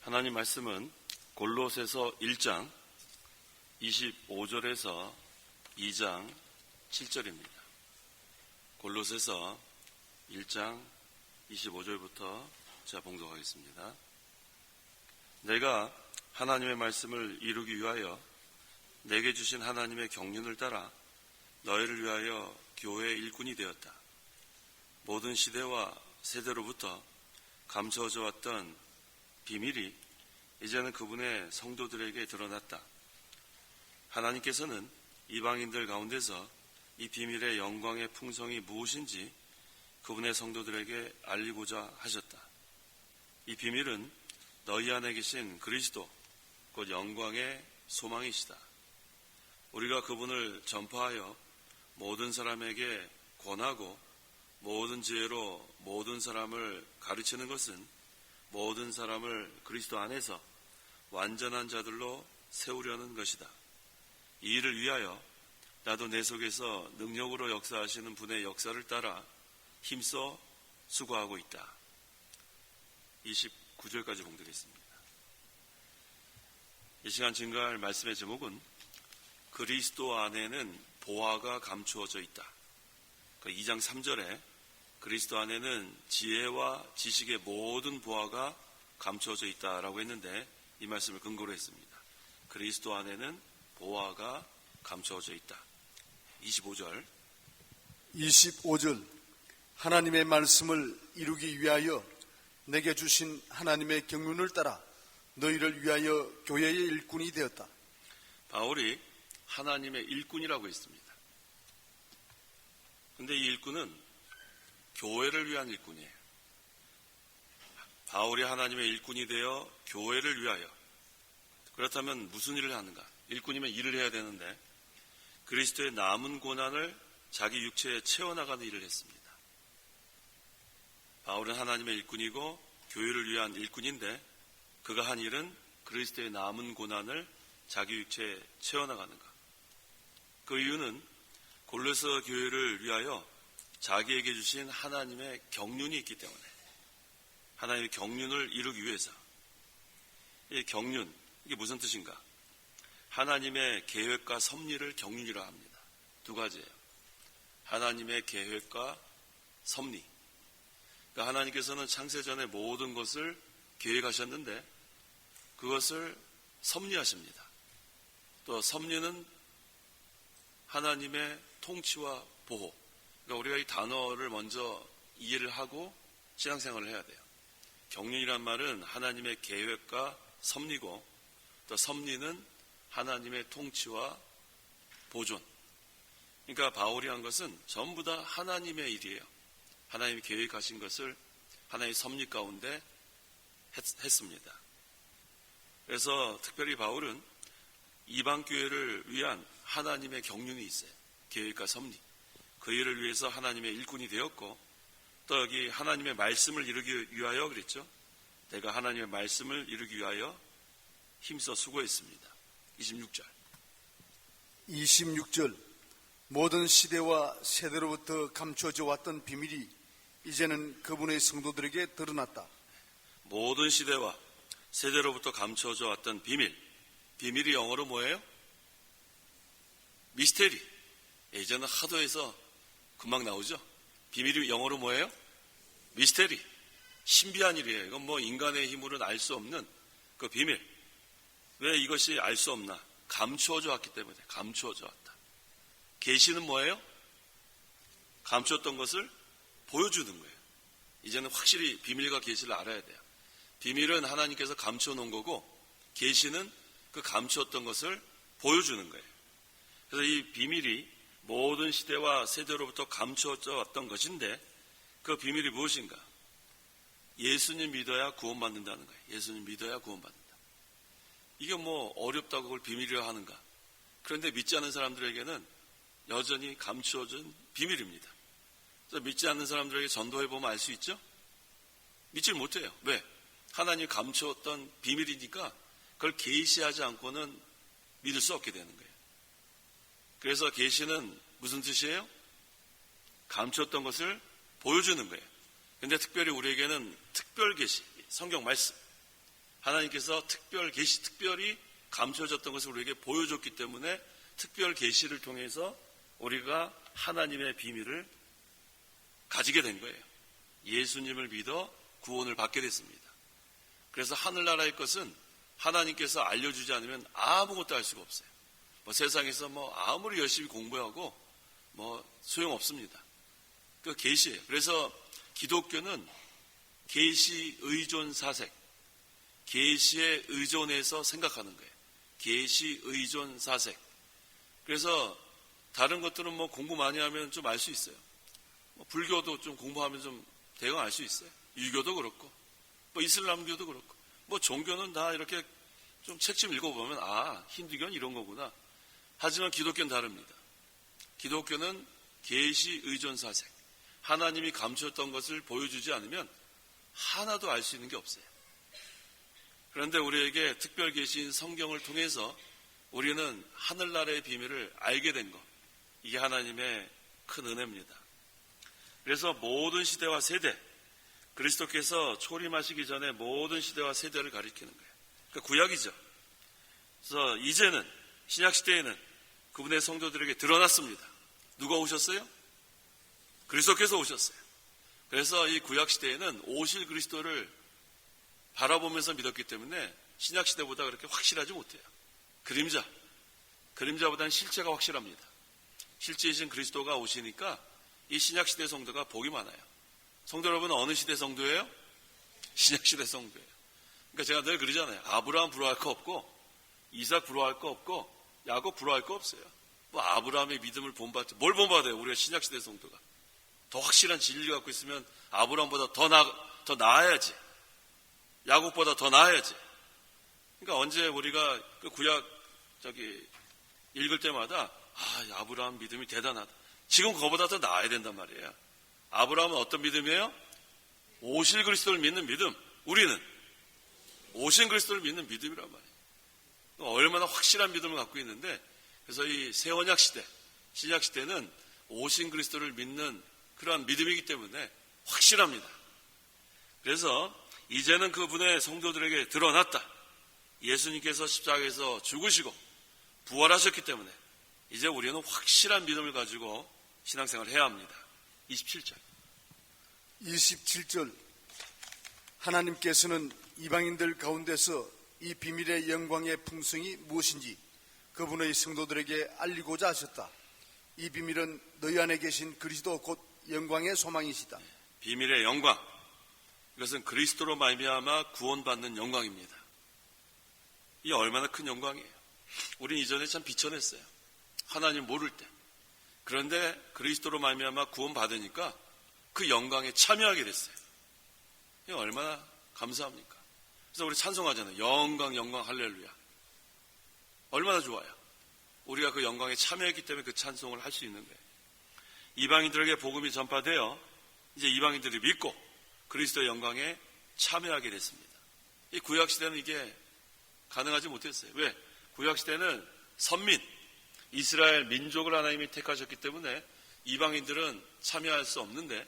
하나님 말씀은 골로새서 1장 25절에서 2장 7절입니다. 골로새서 1장 25절부터 제가 봉독하겠습니다. 내가 하나님의 말씀을 이루기 위하여 내게 주신 하나님의 경륜을 따라 너희를 위하여 교회의 일꾼이 되었다. 모든 시대와 세대로부터 감춰져 왔던 비밀이 이제는 그분의 성도들에게 드러났다. 하나님께서는 이방인들 가운데서 이 비밀의 영광의 풍성이 무엇인지 그분의 성도들에게 알리고자 하셨다. 이 비밀은 너희 안에 계신 그리스도, 곧 영광의 소망이시다. 우리가 그분을 전파하여 모든 사람에게 권하고 모든 지혜로 모든 사람을 가르치는 것은 모든 사람을 그리스도 안에서 완전한 자들로 세우려는 것이다. 이 일을 위하여 나도 내 속에서 능력으로 역사하시는 분의 역사를 따라 힘써 수고하고 있다. 29절까지 봉독했습니다. 이 시간 증거할 말씀의 제목은 그리스도 안에는 보화가 감추어져 있다. 2장 3절에 그리스도 안에는 지혜와 지식의 모든 보화가 감추어져 있다라고 했는데 이 말씀을 근거로 했습니다. 그리스도 안에는 보화가 감추어져 있다. 25절 하나님의 말씀을 이루기 위하여 내게 주신 하나님의 경륜을 따라 너희를 위하여 교회의 일꾼이 되었다. 바울이 하나님의 일꾼이라고 했습니다. 그런데 이 일꾼은 교회를 위한 일꾼이에요. 바울이 하나님의 일꾼이 되어 교회를 위하여. 그렇다면 무슨 일을 하는가? 일꾼이면 일을 해야 되는데 그리스도의 남은 고난을 자기 육체에 채워나가는 일을 했습니다. 바울은 하나님의 일꾼이고 교회를 위한 일꾼인데 그가 한 일은 그리스도의 남은 고난을 자기 육체에 채워나가는 것. 그 이유는 골로새 교회를 위하여 자기에게 주신 하나님의 경륜이 있기 때문에 하나님의 경륜을 이루기 위해서. 이 경륜, 이게 무슨 뜻인가? 하나님의 계획과 섭리를 경륜이라 합니다. 두 가지예요. 하나님의 계획과 섭리. 그러니까 하나님께서는 창세전에 모든 것을 계획하셨는데 그것을 섭리하십니다. 또 섭리는 하나님의 통치와 보호. 그러니까 우리가 이 단어를 먼저 이해를 하고 신앙생활을 해야 돼요. 경륜이란 말은 하나님의 계획과 섭리고 또 섭리는 하나님의 통치와 보존. 그러니까 바울이 한 것은 전부 다 하나님의 일이에요. 하나님이 계획하신 것을 하나님의 섭리 가운데 했습니다. 그래서 특별히 바울은 이방교회를 위한 하나님의 경륜이 있어요. 계획과 섭리. 그 일을 위해서 하나님의 일꾼이 되었고 또 여기 하나님의 말씀을 이루기 위하여 그랬죠. 내가 하나님의 말씀을 이루기 위하여 힘써 수고했습니다. 26절 모든 시대와 세대로부터 감춰져 왔던 비밀이 이제는 그분의 성도들에게 드러났다. 모든 시대와 세대로부터 감춰져 왔던 비밀. 비밀이 영어로 뭐예요? 미스테리. 예전에 하도 해서 금방 나오죠. 비밀이 영어로 뭐예요? 미스테리. 신비한 일이에요. 이건 뭐 인간의 힘으로는 알 수 없는 그 비밀. 왜 이것이 알 수 없나? 감추어져 왔기 때문에. 감추어져 왔다. 계시는 뭐예요? 감추었던 것을 보여주는 거예요. 이제는 확실히 비밀과 계시를 알아야 돼요. 비밀은 하나님께서 감추어 놓은 거고 계시는 그 감추었던 것을 보여주는 거예요. 그래서 이 비밀이 모든 시대와 세대로부터 감추어져 왔던 것인데 그 비밀이 무엇인가? 예수님 믿어야 구원받는다는 거예요. 예수님 믿어야 구원받는다. 이게 뭐 어렵다고 그걸 비밀이라 하는가? 그런데 믿지 않는 사람들에게는 여전히 감추어진 비밀입니다. 그래서 믿지 않는 사람들에게 전도해보면 알 수 있죠? 믿질 못해요. 왜? 하나님이 감추었던 비밀이니까 그걸 계시하지 않고는 믿을 수 없게 되는 거예요. 그래서 계시는 무슨 뜻이에요? 감추었던 것을 보여주는 거예요. 그런데 특별히 우리에게는 특별 계시, 성경 말씀. 하나님께서 특별 계시, 특별히 감춰졌던 것을 우리에게 보여줬기 때문에 특별 계시를 통해서 우리가 하나님의 비밀을 가지게 된 거예요. 예수님을 믿어 구원을 받게 됐습니다. 그래서 하늘나라의 것은 하나님께서 알려주지 않으면 아무것도 알 수가 없어요. 세상에서 아무리 열심히 공부하고 소용없습니다. 그 계시예요. 그래서 기독교는 계시 의존 사색, 계시에 의존해서 생각하는 거예요. 계시 의존 사색. 그래서 다른 것들은 공부 많이 하면 좀 알 수 있어요. 불교도 좀 공부하면 좀 대강 알 수 있어요. 유교도 그렇고, 이슬람교도 그렇고, 종교는 다 이렇게 좀 책 좀 읽어보면 힌두교는 이런 거구나. 하지만 기독교는 다릅니다. 기독교는 계시 의존 사색. 하나님이 감추었던 것을 보여주지 않으면 하나도 알 수 있는 게 없어요. 그런데 우리에게 특별 계시인 성경을 통해서 우리는 하늘나라의 비밀을 알게 된 것, 이게 하나님의 큰 은혜입니다. 그래서 모든 시대와 세대, 그리스도께서 초림하시기 전에 모든 시대와 세대를 가리키는 거예요. 그러니까 구약이죠. 그래서 이제는 신약시대에는 그분의 성도들에게 드러났습니다. 누가 오셨어요? 그리스도께서 오셨어요. 그래서 이 구약시대에는 오실 그리스도를 바라보면서 믿었기 때문에 신약시대보다 그렇게 확실하지 못해요. 그림자보다는 실체가 확실합니다. 실제이신 그리스도가 오시니까 이 신약시대 성도가 복이 많아요. 성도 여러분은 어느 시대 성도예요? 신약시대 성도예요. 그러니까 제가 늘 그러잖아요. 아브라함 부러워할 거 없고, 이삭 부러워할 거 없고, 야곱 부러워할 거 없어요. 아브라함의 믿음을 본받죠. 뭘 본받아요? 우리가 신약시대 성도가. 더 확실한 진리를 갖고 있으면 아브라함보다 더 나아야지. 야곱보다 더 나아야지. 그러니까 언제 우리가 그 구약 읽을 때마다 아브라함 믿음이 대단하다. 지금 그거보다 더 나아야 된단 말이에요. 아브라함은 어떤 믿음이에요? 오실 그리스도를 믿는 믿음. 우리는 오신 그리스도를 믿는 믿음이란 말이에요. 얼마나 확실한 믿음을 갖고 있는데, 그래서 이 새언약 시대, 신약 시대는 오신 그리스도를 믿는 그러한 믿음이기 때문에 확실합니다. 그래서 이제는 그분의 성도들에게 드러났다. 예수님께서 십자가에서 죽으시고 부활하셨기 때문에 이제 우리는 확실한 믿음을 가지고 신앙생활을 해야 합니다. 27절 하나님께서는 이방인들 가운데서 이 비밀의 영광의 풍성이 무엇인지 그분의 성도들에게 알리고자 하셨다. 이 비밀은 너희 안에 계신 그리스도 곧 영광의 소망이시다. 비밀의 영광, 이것은 그리스도로 말미암아 구원받는 영광입니다. 이 얼마나 큰 영광이에요. 우린 이전에 참 비천했어요. 하나님 모를 때. 그런데 그리스도로 말미암아 구원받으니까 그 영광에 참여하게 됐어요. 이게 얼마나 감사합니까? 그래서 우리 찬송하잖아요. 영광 영광 할렐루야. 얼마나 좋아요. 우리가 그 영광에 참여했기 때문에 그 찬송을 할 수 있는 거예요. 이방인들에게 복음이 전파되어 이제 이방인들이 믿고 그리스도의 영광에 참여하게 됐습니다. 이 구약시대는 이게 가능하지 못했어요. 왜? 구약시대는 선민, 이스라엘 민족을 하나님이 택하셨기 때문에 이방인들은 참여할 수 없는데,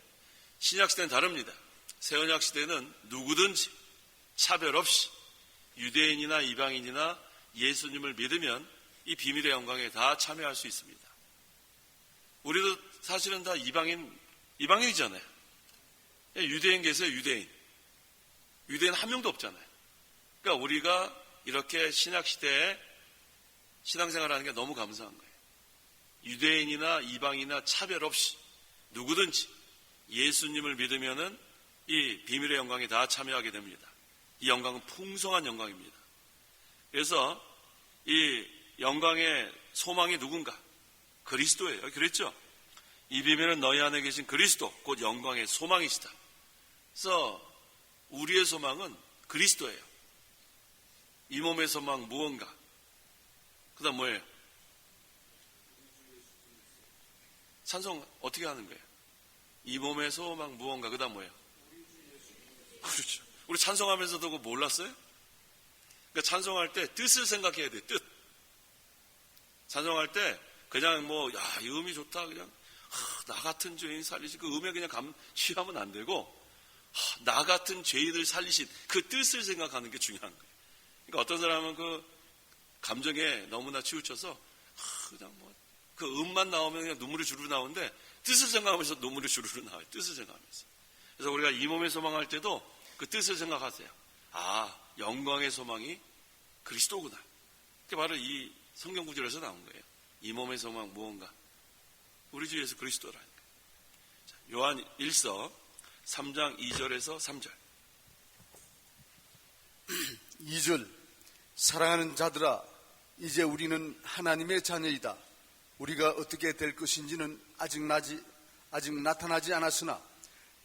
신약시대는 다릅니다. 새언약시대는 누구든지 차별 없이 유대인이나 이방인이나 예수님을 믿으면 이 비밀의 영광에 다 참여할 수 있습니다. 우리도 사실은 다 이방인이잖아요. 유대인 계세요, 유대인. 유대인 한 명도 없잖아요. 그러니까 우리가 이렇게 신약시대에 신앙생활하는 게 너무 감사한 거예요. 유대인이나 이방인이나 차별 없이 누구든지 예수님을 믿으면은 이 비밀의 영광에 다 참여하게 됩니다. 이 영광은 풍성한 영광입니다. 그래서 이 영광의 소망이 누군가? 그리스도예요. 그랬죠? 이 비밀은 너희 안에 계신 그리스도, 곧 영광의 소망이시다. 그래서 우리의 소망은 그리스도예요. 이 몸의 소망 무언가? 그 다음 뭐예요? 찬송 어떻게 하는 거예요? 이 몸의 소망 무언가? 그 다음 뭐예요? 그렇죠. 우리 찬송하면서도 그거 몰랐어요? 그러니까 찬송할 때 뜻을 생각해야 돼. 뜻. 찬송할 때 그냥 이 음이 좋다 그냥 나 같은 죄인 살리신 그 음에 그냥 취하면 안 되고 나 같은 죄인을 살리신 그 뜻을 생각하는 게 중요한 거예요. 그러니까 어떤 사람은 그 감정에 너무나 치우쳐서 그냥 뭐 그 음만 나오면 그냥 눈물이 주르르 나오는데 뜻을 생각하면서 눈물이 주르르 나와요. 뜻을 생각하면서. 그래서 우리가 이 몸의 소망할 때도 그 뜻을 생각하세요. 아, 영광의 소망이 그리스도구나. 그게 바로 이 성경 구절에서 나온 거예요. 이 몸의 소망 무언가? 우리 주 예수 그리스도라는 거예요. 자, 요한 1서 3장 2절에서 3절. 2절 사랑하는 자들아 이제 우리는 하나님의 자녀이다. 우리가 어떻게 될 것인지는 아직 나타나지 않았으나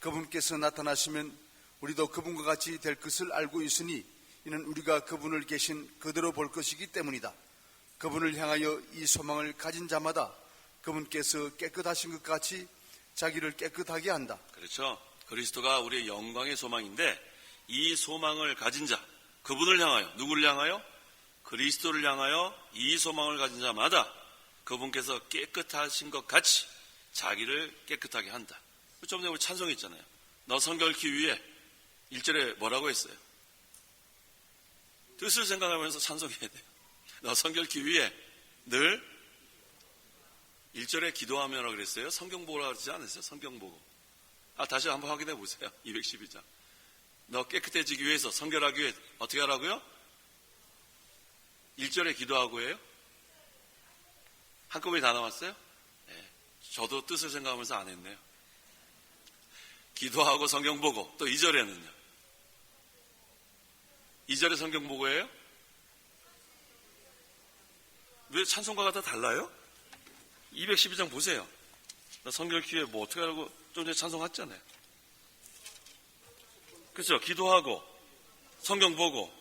그분께서 나타나시면 우리도 그분과 같이 될 것을 알고 있으니 이는 우리가 그분을 계신 그대로 볼 것이기 때문이다. 그분을 향하여 이 소망을 가진 자마다 그분께서 깨끗하신 것 같이 자기를 깨끗하게 한다. 그렇죠. 그리스도가 우리의 영광의 소망인데 이 소망을 가진 자, 그분을 향하여, 누구를 향하여? 그리스도를 향하여 이 소망을 가진 자마다 그분께서 깨끗하신 것 같이 자기를 깨끗하게 한다. 좀 전에 우리 찬송했잖아요. 너 성결케 위해 1절에 뭐라고 했어요? 뜻을 생각하면서 찬송해야 돼요. 너 성결케 위해 늘 1절에 기도하며라 그랬어요. 성경 보라 그러지 않았어요? 성경 보고. 다시 한번 확인해 보세요. 212장. 너 깨끗해지기 위해서, 성결하기 위해 어떻게 하라고요? 1절에 기도하고예요? 한꺼번에 다 나왔어요? 네. 저도 뜻을 생각하면서 안 했네요. 기도하고 성경 보고, 또 2절에는요? 2절에 성경 보고예요? 왜 찬송가가 다 달라요? 212장 보세요. 나 성결케 위해 뭐 어떻게 하라고 좀 전에 찬송했잖아요. 그렇죠? 기도하고 성경 보고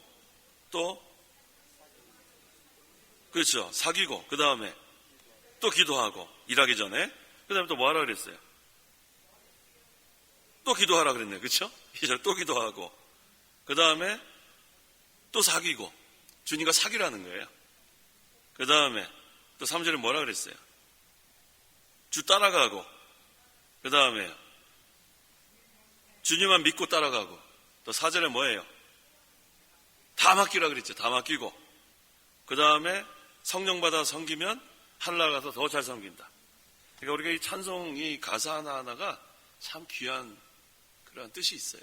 또 그렇죠? 사귀고 그 다음에 또 기도하고 일하기 전에 그 다음에 또 뭐 하라 그랬어요? 또 기도하라 그랬네요. 그렇죠? 이제 또 기도하고 그 다음에 또 사귀고 주님과 사귀라는 거예요. 그 다음에 또 3절에 뭐라 그랬어요? 주 따라가고 그 다음에 주님만 믿고 따라가고 또 4절에 뭐예요? 다 맡기라 그랬죠. 다 맡기고 그 다음에 성령 받아 섬기면 하늘나라 가서 더 잘 섬긴다. 그러니까 우리가 이 찬송 이 가사 하나하나가 참 귀한 그런 뜻이 있어요.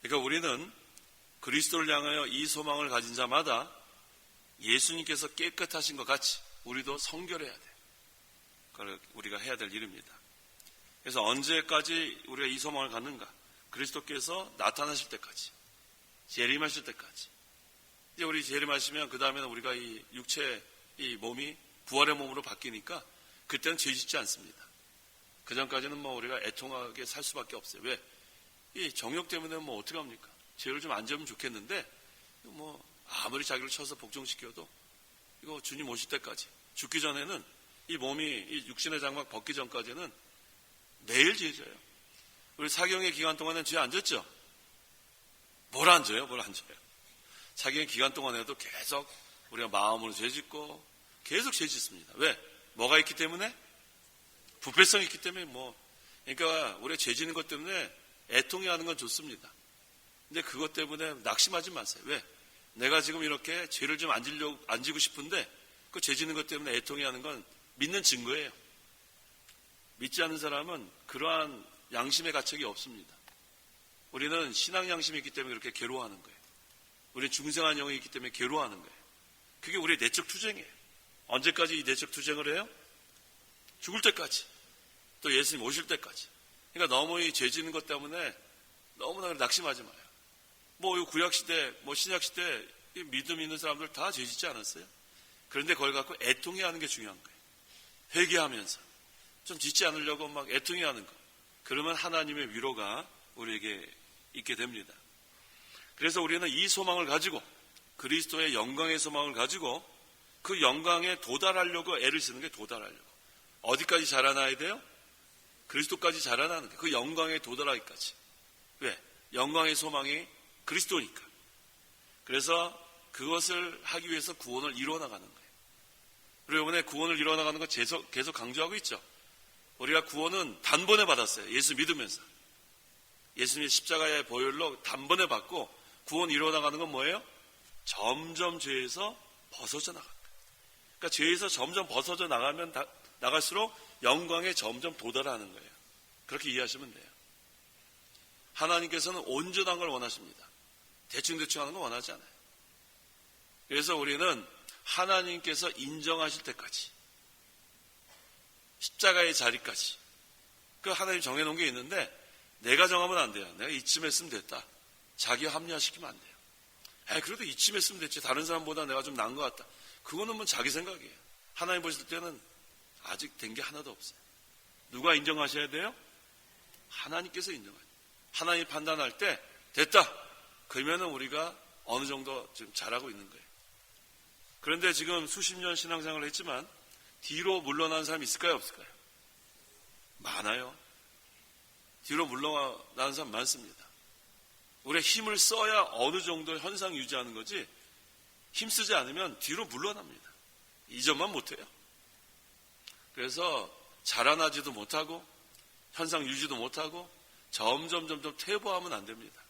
그러니까 우리는 그리스도를 향하여 이 소망을 가진 자마다 예수님께서 깨끗하신 것 같이 우리도 성결해야 돼. 그걸 우리가 해야 될 일입니다. 그래서 언제까지 우리가 이 소망을 갖는가? 그리스도께서 나타나실 때까지, 재림하실 때까지. 이제 우리 재림하시면 그 다음에는 우리가 이 육체, 이 몸이 부활의 몸으로 바뀌니까 그때는 죄 짓지 않습니다. 그 전까지는 뭐 우리가 애통하게 살 수밖에 없어요. 왜? 이 정욕 때문에 뭐 어떻게 합니까? 죄를 좀 안 지으면 좋겠는데 뭐 아무리 자기를 쳐서 복종시켜도 이거 주님 오실 때까지 죽기 전에는 이 몸이 이 육신의 장막 벗기 전까지는 매일 죄 져요. 우리 사경의 기간 동안에는 죄 안 졌죠? 뭘 안 져요? 뭘 안 져요? 사경의 기간 동안에도 계속 우리가 마음으로 죄 짓고 계속 죄 짓습니다. 왜? 뭐가 있기 때문에? 부패성이 있기 때문에 그러니까 우리가 죄 지는 것 때문에 애통해 하는 건 좋습니다. 근데 그것 때문에 낙심하지 마세요. 왜? 내가 지금 이렇게 죄를 좀 안 지고 싶은데 그 죄 지는 것 때문에 애통해 하는 건 믿는 증거예요. 믿지 않는 사람은 그러한 양심의 가책이 없습니다. 우리는 신앙 양심이 있기 때문에 그렇게 괴로워하는 거예요. 우리는 중생한 영이 있기 때문에 괴로워하는 거예요. 그게 우리의 내적 투쟁이에요. 언제까지 이 내적 투쟁을 해요? 죽을 때까지. 또 예수님 오실 때까지. 그러니까 너무 이 죄 지는 것 때문에 너무나 낙심하지 마요. 이 구약시대, 신약시대 믿음 있는 사람들 다 죄 짓지 않았어요? 그런데 그걸 갖고 애통해 하는 게 중요한 거예요. 회개하면서. 좀 짓지 않으려고 막 애통해 하는 거. 그러면 하나님의 위로가 우리에게 있게 됩니다. 그래서 우리는 이 소망을 가지고 그리스도의 영광의 소망을 가지고 그 영광에 도달하려고 애를 쓰는 게 도달하려고. 어디까지 자라나야 돼요? 그리스도까지 자라나는 게 그 영광에 도달하기까지. 왜? 영광의 소망이 그리스도니까. 그래서 그것을 하기 위해서 구원을 이루어나가는 거예요. 그리고 이번에 구원을 이루어나가는 거 계속 강조하고 있죠. 우리가 구원은 단번에 받았어요. 예수 믿으면서. 예수님의 십자가의 보혈로 단번에 받고 구원 이루어나가는 건 뭐예요? 점점 죄에서 벗어져 나간다. 그러니까 죄에서 점점 벗어져 나가면 나갈수록 영광에 점점 도달하는 거예요. 그렇게 이해하시면 돼요. 하나님께서는 온전한 걸 원하십니다. 대충대충 하는 거 원하지 않아요. 그래서 우리는 하나님께서 인정하실 때까지, 십자가의 자리까지, 그 하나님 정해놓은 게 있는데 내가 정하면 안 돼요. 내가 이쯤 했으면 됐다. 자기 합리화시키면 안 돼요. 그래도 이쯤 했으면 됐지. 다른 사람보다 내가 좀 나은 것 같다. 그거는 뭐 자기 생각이에요. 하나님 보실 때는 아직 된 게 하나도 없어요. 누가 인정하셔야 돼요? 하나님께서 인정하죠. 하나님 판단할 때 됐다. 그러면은 우리가 어느 정도 지금 잘하고 있는 거예요. 그런데 지금 수십 년 신앙생활을 했지만 뒤로 물러나는 사람이 있을까요? 없을까요? 많아요. 뒤로 물러나는 사람 많습니다. 우리가 힘을 써야 어느 정도 현상 유지하는 거지, 힘쓰지 않으면 뒤로 물러납니다. 이전만 못해요. 그래서 자라나지도 못하고 현상 유지도 못하고 점점 퇴보하면 안 됩니다.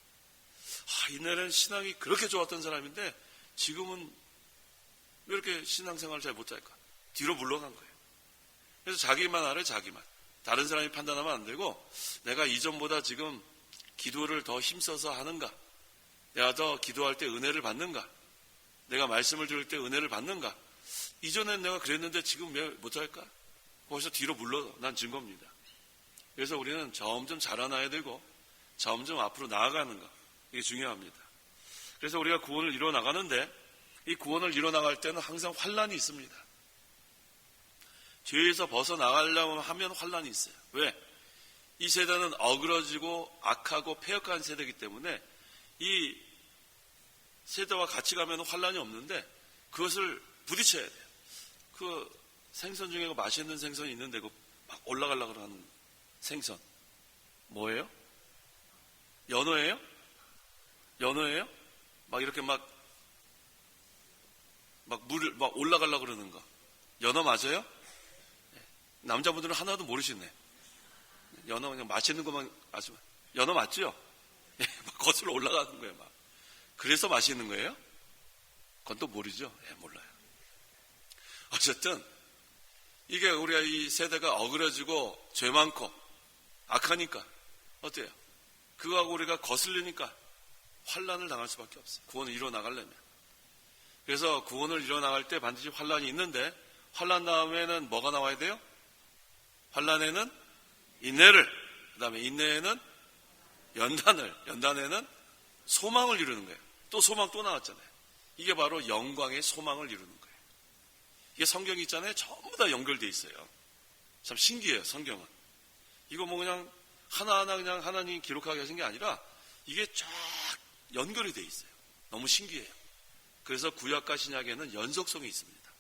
옛날에는 신앙이 그렇게 좋았던 사람인데 지금은 왜 이렇게 신앙생활을 잘 못할까? 뒤로 물러난 거예요. 그래서 자기만 알아요. 자기만. 다른 사람이 판단하면 안 되고, 내가 이전보다 지금 기도를 더 힘써서 하는가? 내가 더 기도할 때 은혜를 받는가? 내가 말씀을 들을 때 은혜를 받는가? 이전엔 내가 그랬는데 지금 왜 못할까? 거기서 뒤로 물러난 증거입니다. 그래서 우리는 점점 자라나야 되고 점점 앞으로 나아가는 것, 이게 중요합니다. 그래서 우리가 구원을 이루어 나가는데, 이 구원을 이루어 나갈 때는 항상 환난이 있습니다. 죄에서 벗어나가려고 하면 환난이 있어요. 왜? 이 세대는 어그러지고 악하고 패역한 세대이기 때문에 이 세대와 같이 가면 환난이 없는데 그것을 부딪혀야 돼요. 그 생선 중에 그 맛있는 생선이 있는데 그 막 올라가려고 하는 생선 뭐예요? 연어예요? 연어예요? 막 이렇게 막 물을 막 올라가려고 그러는 거 연어 맞아요? 남자분들은 하나도 모르시네. 연어 그냥 맛있는 것만 아시면 연어 맞죠? 막 거슬러 올라가는 거예요. 막. 그래서 맛있는 거예요? 그건 또 모르죠? 몰라요. 어쨌든 이게 우리가 이 세대가 어그러지고 죄 많고 악하니까 어때요? 그거하고 우리가 거슬리니까 환난을 당할 수밖에 없어요. 구원을 이루어 나가려면. 그래서 구원을 이루어 나갈 때 반드시 환난이 있는데, 환난 다음에는 뭐가 나와야 돼요? 환난에는 인내를, 그 다음에 인내에는 연단을, 연단에는 소망을 이루는 거예요. 또 소망 또 나왔잖아요. 이게 바로 영광의 소망을 이루는 거예요. 이게 성경이 있잖아요. 전부 다 연결되어 있어요. 참 신기해요, 성경은. 이거 뭐 그냥 하나하나 그냥 하나님이 기록하게 하신 게 아니라 이게 쫙 연결이 되어 있어요. 너무 신기해요. 그래서 구약과 신약에는 연속성이 있습니다.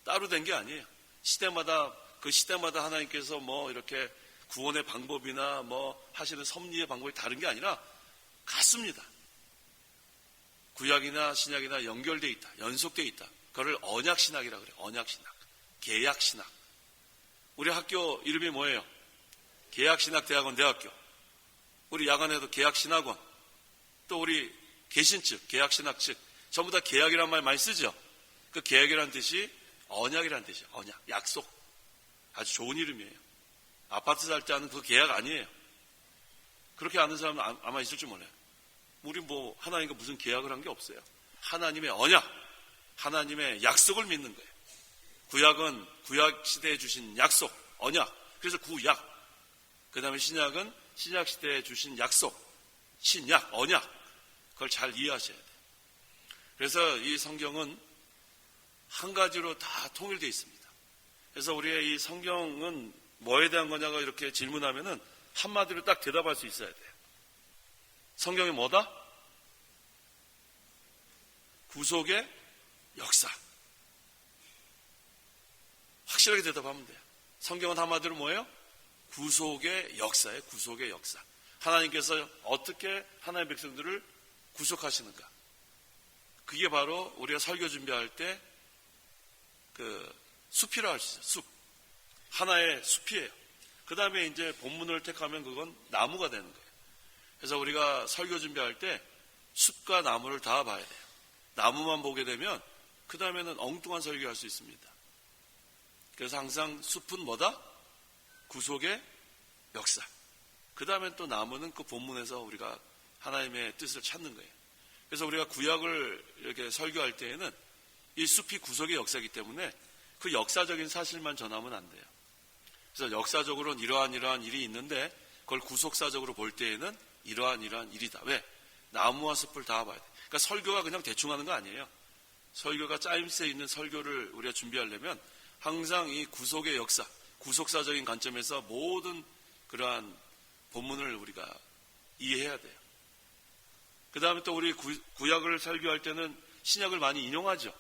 따로 된 게 아니에요. 시대마다 하나님께서 뭐 이렇게 구원의 방법이나 뭐 하시는 섭리의 방법이 다른 게 아니라 같습니다. 구약이나 신약이나 연결되어 있다. 연속되어 있다. 그걸 언약신학이라고 그래요. 언약신학. 계약신학. 우리 학교 이름이 뭐예요? 계약신학대학원 대학교. 우리 야간에도 계약신학원. 또 우리 계신 측, 계약신학 측. 전부 다 계약이란 말 많이 쓰죠. 그 계약이란 뜻이 언약이란 뜻이에요. 언약, 약속. 아주 좋은 이름이에요. 아파트 살 때 하는 그 계약 아니에요. 그렇게 아는 사람은 아마 있을 줄 몰라요. 우리 뭐 하나님과 무슨 계약을 한 게 없어요. 하나님의 언약, 하나님의 약속을 믿는 거예요. 구약은 구약 시대에 주신 약속, 언약. 그래서 구약. 그 다음에 신약은 신약 시대에 주신 약속, 신약, 언약. 그걸 잘 이해하셔야 돼요. 그래서 이 성경은 한 가지로 다 통일되어 있습니다. 그래서 우리의 이 성경은 뭐에 대한 거냐고 이렇게 질문하면은 한마디로 딱 대답할 수 있어야 돼요. 성경이 뭐다? 구속의 역사. 확실하게 대답하면 돼요. 성경은 한마디로 뭐예요? 구속의 역사예요. 구속의 역사. 하나님께서 어떻게 하나님의 백성들을 구속하시는가. 그게 바로 우리가 설교 준비할 때 그 숲이라고 할 수 있어요. 숲. 하나의 숲이에요. 그 다음에 이제 본문을 택하면 그건 나무가 되는 거예요. 그래서 우리가 설교 준비할 때 숲과 나무를 다 봐야 돼요. 나무만 보게 되면 그 다음에는 엉뚱한 설교할 수 있습니다. 그래서 항상 숲은 뭐다? 구속의 역사. 그 다음에 또 나무는 그 본문에서 우리가 하나님의 뜻을 찾는 거예요. 그래서 우리가 구약을 이렇게 설교할 때에는 이 숲이 구속의 역사이기 때문에 그 역사적인 사실만 전하면 안 돼요. 그래서 역사적으로는 이러한 일이 있는데 그걸 구속사적으로 볼 때에는 이러한 일이다. 왜? 나무와 숲을 다 봐야 돼. 그러니까 설교가 그냥 대충 하는 거 아니에요. 설교가 짜임새 있는 설교를 우리가 준비하려면 항상 이 구속의 역사, 구속사적인 관점에서 모든 그러한 본문을 우리가 이해해야 돼요. 그 다음에 또 우리 구약을 설교할 때는 신약을 많이 인용하죠.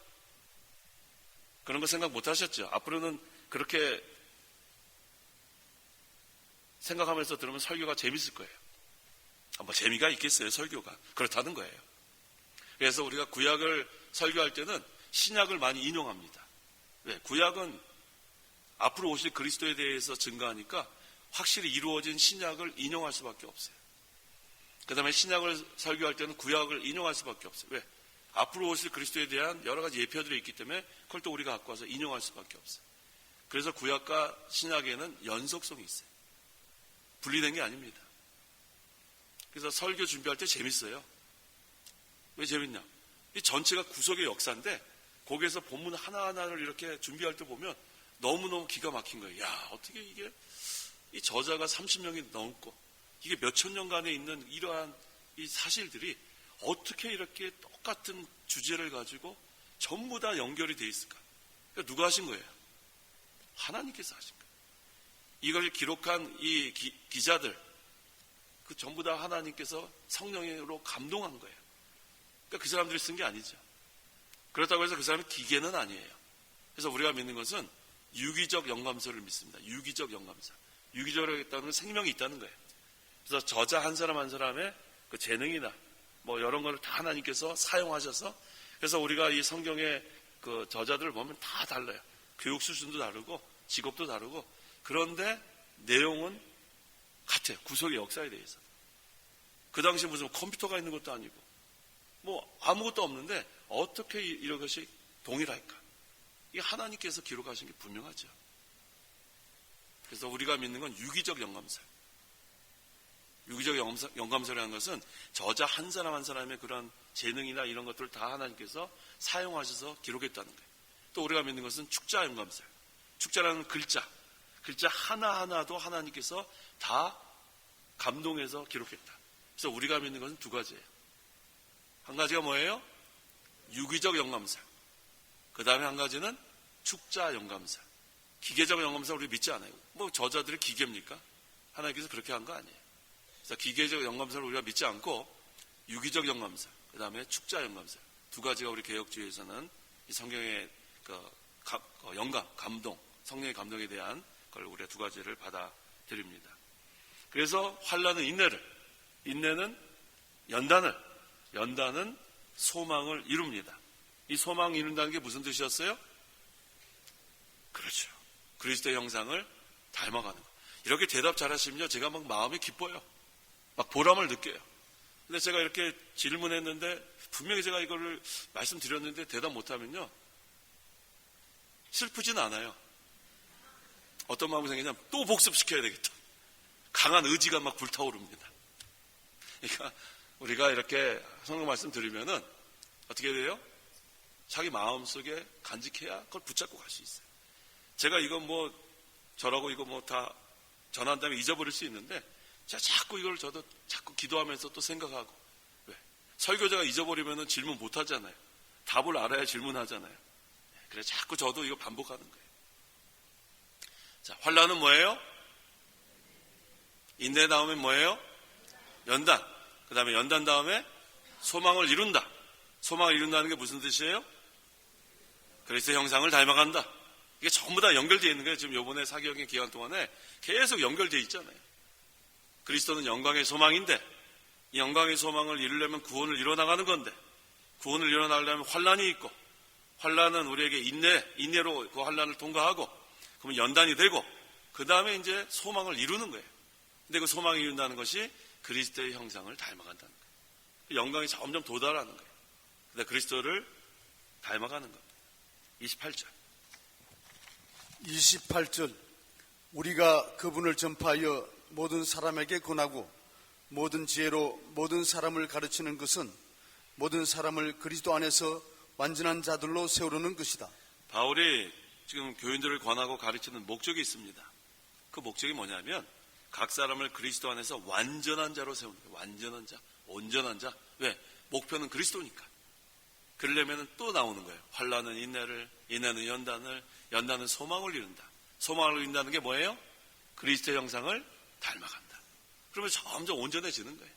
그런 거 생각 못 하셨죠? 앞으로는 그렇게 생각하면서 들으면 설교가 재밌을 거예요. 뭐 재미가 있겠어요, 설교가. 그렇다는 거예요. 그래서 우리가 구약을 설교할 때는 신약을 많이 인용합니다. 왜? 구약은 앞으로 오실 그리스도에 대해서 증거하니까 확실히 이루어진 신약을 인용할 수밖에 없어요. 그 다음에 신약을 설교할 때는 구약을 인용할 수밖에 없어요. 왜? 앞으로 오실 그리스도에 대한 여러 가지 예표들이 있기 때문에 그걸 또 우리가 갖고 와서 인용할 수밖에 없어요. 그래서 구약과 신약에는 연속성이 있어요. 분리된 게 아닙니다. 그래서 설교 준비할 때 재밌어요. 왜 재밌냐? 이 전체가 구속의 역사인데 거기에서 본문 하나하나를 이렇게 준비할 때 보면 너무너무 기가 막힌 거예요. 야, 어떻게 이게 이 저자가 30년이 넘고 이게 몇천 년간에 있는 이러한 이 사실들이 어떻게 이렇게 똑같은 주제를 가지고 전부 다 연결이 돼 있을까? 그러니까 누가 하신 거예요? 하나님께서 하신 거예요. 이걸 기록한 이 기자들 그 전부 다 하나님께서 성령으로 감동한 거예요. 그러니까 그 사람들이 쓴 게 아니죠. 그렇다고 해서 그 사람이 기계는 아니에요. 그래서 우리가 믿는 것은 유기적 영감서를 믿습니다. 유기적 영감서. 유기적으로 있다는 건 생명이 있다는 거예요. 그래서 저자 한 사람 한 사람의 그 재능이나 뭐 이런 걸 다 하나님께서 사용하셔서 그래서 우리가 이 성경의 그 저자들을 보면 다 달라요. 교육 수준도 다르고 직업도 다르고 그런데 내용은 같아요. 구속의 역사에 대해서. 그 당시 무슨 컴퓨터가 있는 것도 아니고 뭐 아무것도 없는데 어떻게 이런 것이 동일할까? 이게 하나님께서 기록하신 게 분명하죠. 그래서 우리가 믿는 건 유기적 영감서. 유기적 영감서라는 것은 저자 한 사람 한 사람의 그런 재능이나 이런 것들을 다 하나님께서 사용하셔서 기록했다는 거예요. 또 우리가 믿는 것은 축자 영감서. 축자라는 글자 하나하나도 하나님께서 다 감동해서 기록했다. 그래서 우리가 믿는 것은 두 가지예요. 한 가지가 뭐예요? 유기적 영감서. 그 다음에 한 가지는 축자 영감서. 기계적 영감서 우리 믿지 않아요. 뭐 저자들이 기계입니까? 하나님께서 그렇게 한 거 아니에요. 그래서 기계적 영감서를 우리가 믿지 않고 유기적 영감서, 그 다음에 축자 영감서 두 가지가 우리 개혁주의에서는 이 성경의 영감, 감동, 성령의 감동에 대한 걸 우리가 두 가지를 받아들입니다. 그래서 환난은 인내는 연단은 소망을 이룹니다. 이 소망을 이룬다는 게 무슨 뜻이었어요? 그렇죠. 그리스도의 형상을 닮아가는 거. 이렇게 대답 잘하시면요, 제가 막 마음이 기뻐요. 막 보람을 느껴요. 근데 제가 이렇게 질문했는데 분명히 제가 이거를 말씀드렸는데 대답 못하면요, 슬프지는 않아요. 어떤 마음이 생기냐면 또 복습시켜야 되겠다. 강한 의지가 막 불타오릅니다. 그러니까 우리가 이렇게 성경 말씀 들으면은 어떻게 돼요? 자기 마음속에 간직해야 그걸 붙잡고 갈 수 있어요. 제가 이거 뭐 저라고 이거 뭐 다 전한 다음에 잊어버릴 수 있는데 제가 자꾸 이걸 저도 자꾸 기도하면서 또 생각하고. 왜? 설교자가 잊어버리면은 질문 못 하잖아요. 답을 알아야 질문하잖아요. 그래서 자꾸 저도 이거 반복하는 거예요. 자, 환난은 뭐예요? 인내 다음에 뭐예요? 연단. 그 다음에 연단 다음에 소망을 이룬다. 소망을 이룬다는 게 무슨 뜻이에요? 그리스도의 형상을 닮아간다. 이게 전부 다 연결되어 있는 거예요. 지금 요번에 사개월의 기간 동안에 계속 연결되어 있잖아요. 그리스도는 영광의 소망인데 이 영광의 소망을 이루려면 구원을 이뤄나가는 건데 구원을 이뤄나가려면 환난이 있고 환난은 우리에게 인내로 그 환난을 통과하고 그러면 연단이 되고 그 다음에 이제 소망을 이루는 거예요. 근데 그 소망을 이룬다는 것이 그리스도의 형상을 닮아간다는 거예요. 영광이 점점 도달하는 거예요. 근데 그리스도를 닮아가는 겁니다. 28절. 28절. 우리가 그분을 전파하여 모든 사람에게 권하고 모든 지혜로 모든 사람을 가르치는 것은 모든 사람을 그리스도 안에서 완전한 자들로 세우려는 것이다. 바울이 지금 교인들을 권하고 가르치는 목적이 있습니다. 그 목적이 뭐냐면 각 사람을 그리스도 안에서 완전한 자로 세우는 거예요. 완전한 자, 온전한 자. 왜? 목표는 그리스도니까. 그러려면 또 나오는 거예요. 환난은 인내를, 인내는 연단을, 연단은 소망을 이룬다. 소망을 이룬다는 게 뭐예요? 그리스도의 형상을 닮아간다. 그러면 점점 온전해지는 거예요.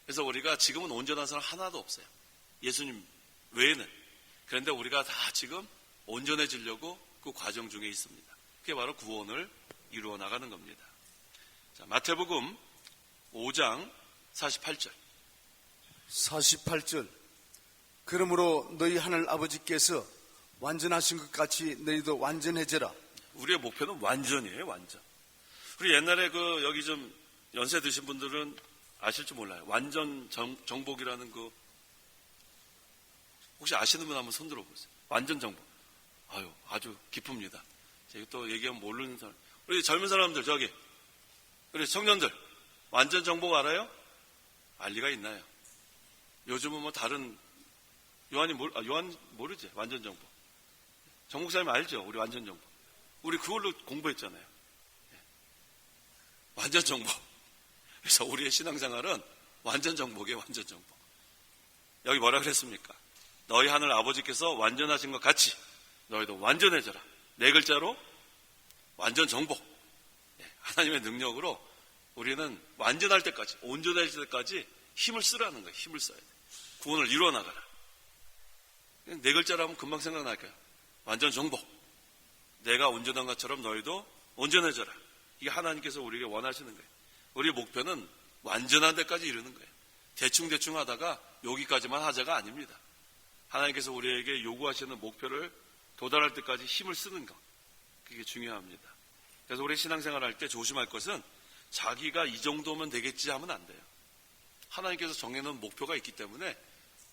그래서 우리가 지금은 온전한 사람 하나도 없어요. 예수님 외에는. 그런데 우리가 다 지금 온전해지려고 그 과정 중에 있습니다. 그게 바로 구원을 이루어 나가는 겁니다. 자, 마태복음 5장 48절. 48절. 그러므로 너희 하늘 아버지께서 완전하신 것 같이 너희도 완전해져라. 우리의 목표는 완전이에요, 완전. 우리 옛날에 여기 좀 연세 드신 분들은 아실지 몰라요. 완전 정복이라는 혹시 아시는 분 한번 손 들어보세요. 완전 정복. 아주 기쁩니다. 제가 또 얘기하면 모르는 사람. 우리 젊은 사람들, 우리 청년들, 완전 정복 알아요? 알 리가 있나요? 요즘은 뭐 다른, 요한 모르지? 완전 정복. 정복사님 알죠? 우리 완전 정복. 우리 그걸로 공부했잖아요. 완전 정복. 그래서 우리의 신앙생활은 완전 정복이에요, 완전 정복. 여기 뭐라 그랬습니까? 너희 하늘 아버지께서 완전하신 것 같이 너희도 완전해져라. 4글자로 완전 정복. 하나님의 능력으로 우리는 완전할 때까지, 온전해질 때까지 힘을 쓰라는 거예요. 힘을 써야 돼. 구원을 이루어 나가라. 4글자로 하면 금방 생각날 거예요. 완전 정복. 내가 온전한 것처럼 너희도 온전해져라. 이게 하나님께서 우리에게 원하시는 거예요. 우리의 목표는 완전한 데까지 이르는 거예요. 대충 하다가 여기까지만 하자가 아닙니다. 하나님께서 우리에게 요구하시는 목표를 도달할 때까지 힘을 쓰는 것. 그게 중요합니다. 그래서 우리 신앙생활 할 때 조심할 것은 자기가 이 정도면 되겠지 하면 안 돼요. 하나님께서 정해놓은 목표가 있기 때문에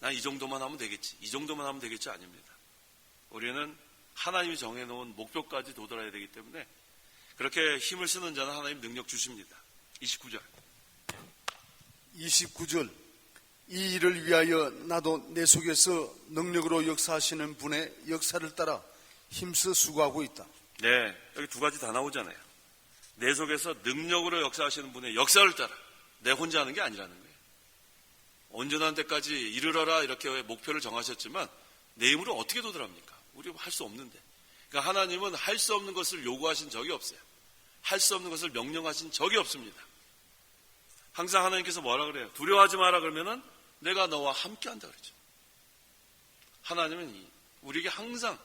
난 이 정도만 하면 되겠지, 이 정도만 하면 되겠지 아닙니다. 우리는 하나님이 정해놓은 목표까지 도달해야 되기 때문에 그렇게 힘을 쓰는 자는 하나님 능력 주십니다. 29절. 29절. 이 일을 위하여 나도 내 속에서 능력으로 역사하시는 분의 역사를 따라 힘써 수고하고 있다. 네, 여기 2가지 다 나오잖아요. 내 속에서 능력으로 역사하시는 분의 역사를 따라. 내 혼자 하는 게 아니라는 거예요. 온전한 데까지 이르러라 이렇게 목표를 정하셨지만 내 힘으로 어떻게 도달합니까? 우리 할 수 없는데. 그러니까 하나님은 할 수 없는 것을 요구하신 적이 없어요. 할 수 없는 것을 명령하신 적이 없습니다. 항상 하나님께서 뭐라 그래요? 두려워하지 마라 그러면은 내가 너와 함께 한다 그러죠. 하나님은 우리에게 항상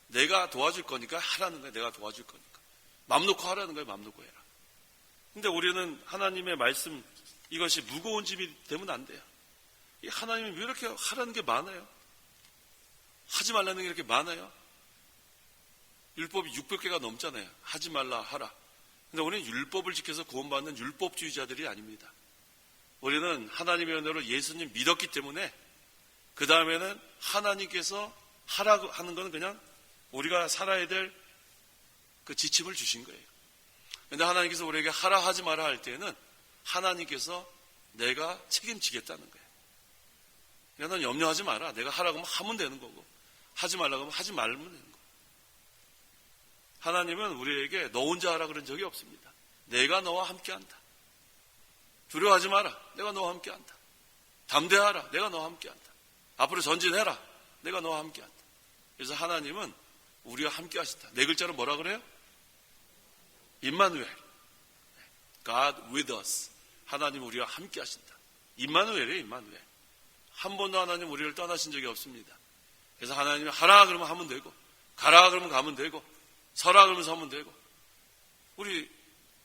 내가 도와줄 거니까 하라는 거예요. 내가 도와줄 거니까. 맘 놓고 하라는 거예요. 맘 놓고 해라. 근데 우리는 하나님의 말씀 이것이 무거운 짐이 되면 안 돼요. 하나님이 왜 이렇게 하라는 게 많아요? 하지 말라는 게 이렇게 많아요? 율법이 600개가 넘잖아요. 하지 말라 하라. 근데 우리는 율법을 지켜서 구원받는 율법주의자들이 아닙니다. 우리는 하나님의 은혜로 예수님 믿었기 때문에 그 다음에는 하나님께서 하라고 하는 것은 그냥 우리가 살아야 될 그 지침을 주신 거예요. 그런데 하나님께서 우리에게 하라 하지 마라 할 때는 하나님께서 내가 책임지겠다는 거예요. 그러니까 넌 염려하지 마라. 내가 하라고 하면 하면 되는 거고 하지 말라고 하면 하지 말면 되는 거고. 하나님은 우리에게 너 혼자 하라 그런 적이 없습니다. 내가 너와 함께한다. 두려워하지 마라. 내가 너와 함께한다. 담대하라. 내가 너와 함께한다. 앞으로 전진해라. 내가 너와 함께한다. 그래서 하나님은 우리와 함께 하신다. 4글자로 뭐라 그래요? 임마누엘. God with us. 하나님 우리와 함께 하신다. 임마누엘이에요. 임마누엘. 한 번도 하나님 우리를 떠나신 적이 없습니다. 그래서 하나님이 하라 그러면 하면 되고 가라 그러면 가면 되고 서라 그러면 서면 되고. 우리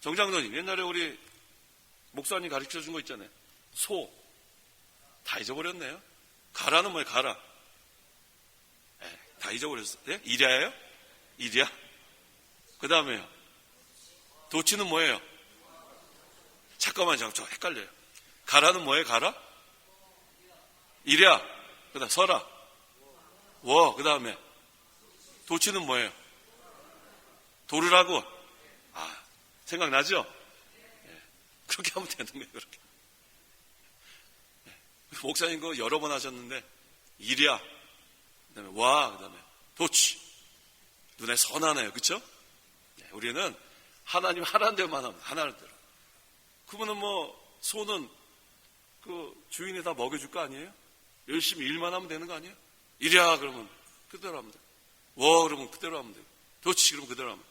정장로님 옛날에 우리 목사님 가르쳐준 거 있잖아요. 소. 다 잊어버렸네요. 가라는 뭐예요? 가라. 다 잊어버렸어요. 네? 이랴예요? 이랴? 그 다음에요. 도치는 뭐예요? 잠깐만, 저 헷갈려요. 가라는 뭐예요? 가라? 이랴. 그 다음 서라. 워. 그 다음에 도치는 뭐예요? 도르라고. 생각나죠? 그렇게 하면 되는 거예요. 그렇게. 목사님 그거 여러 번 하셨는데 이랴, 그다음에 와, 그다음에 도치. 눈에 선하네요. 그렇죠? 우리는 하나님 하라는 대로만 하면 하나는 대로. 그러면은 뭐 소는 그 주인이 다 먹여줄 거 아니에요? 열심히 일만 하면 되는 거 아니에요? 이랴 그러면 그대로 하면 돼. 워 그러면 그대로 하면 돼. 도치 그러면 그대로 하면.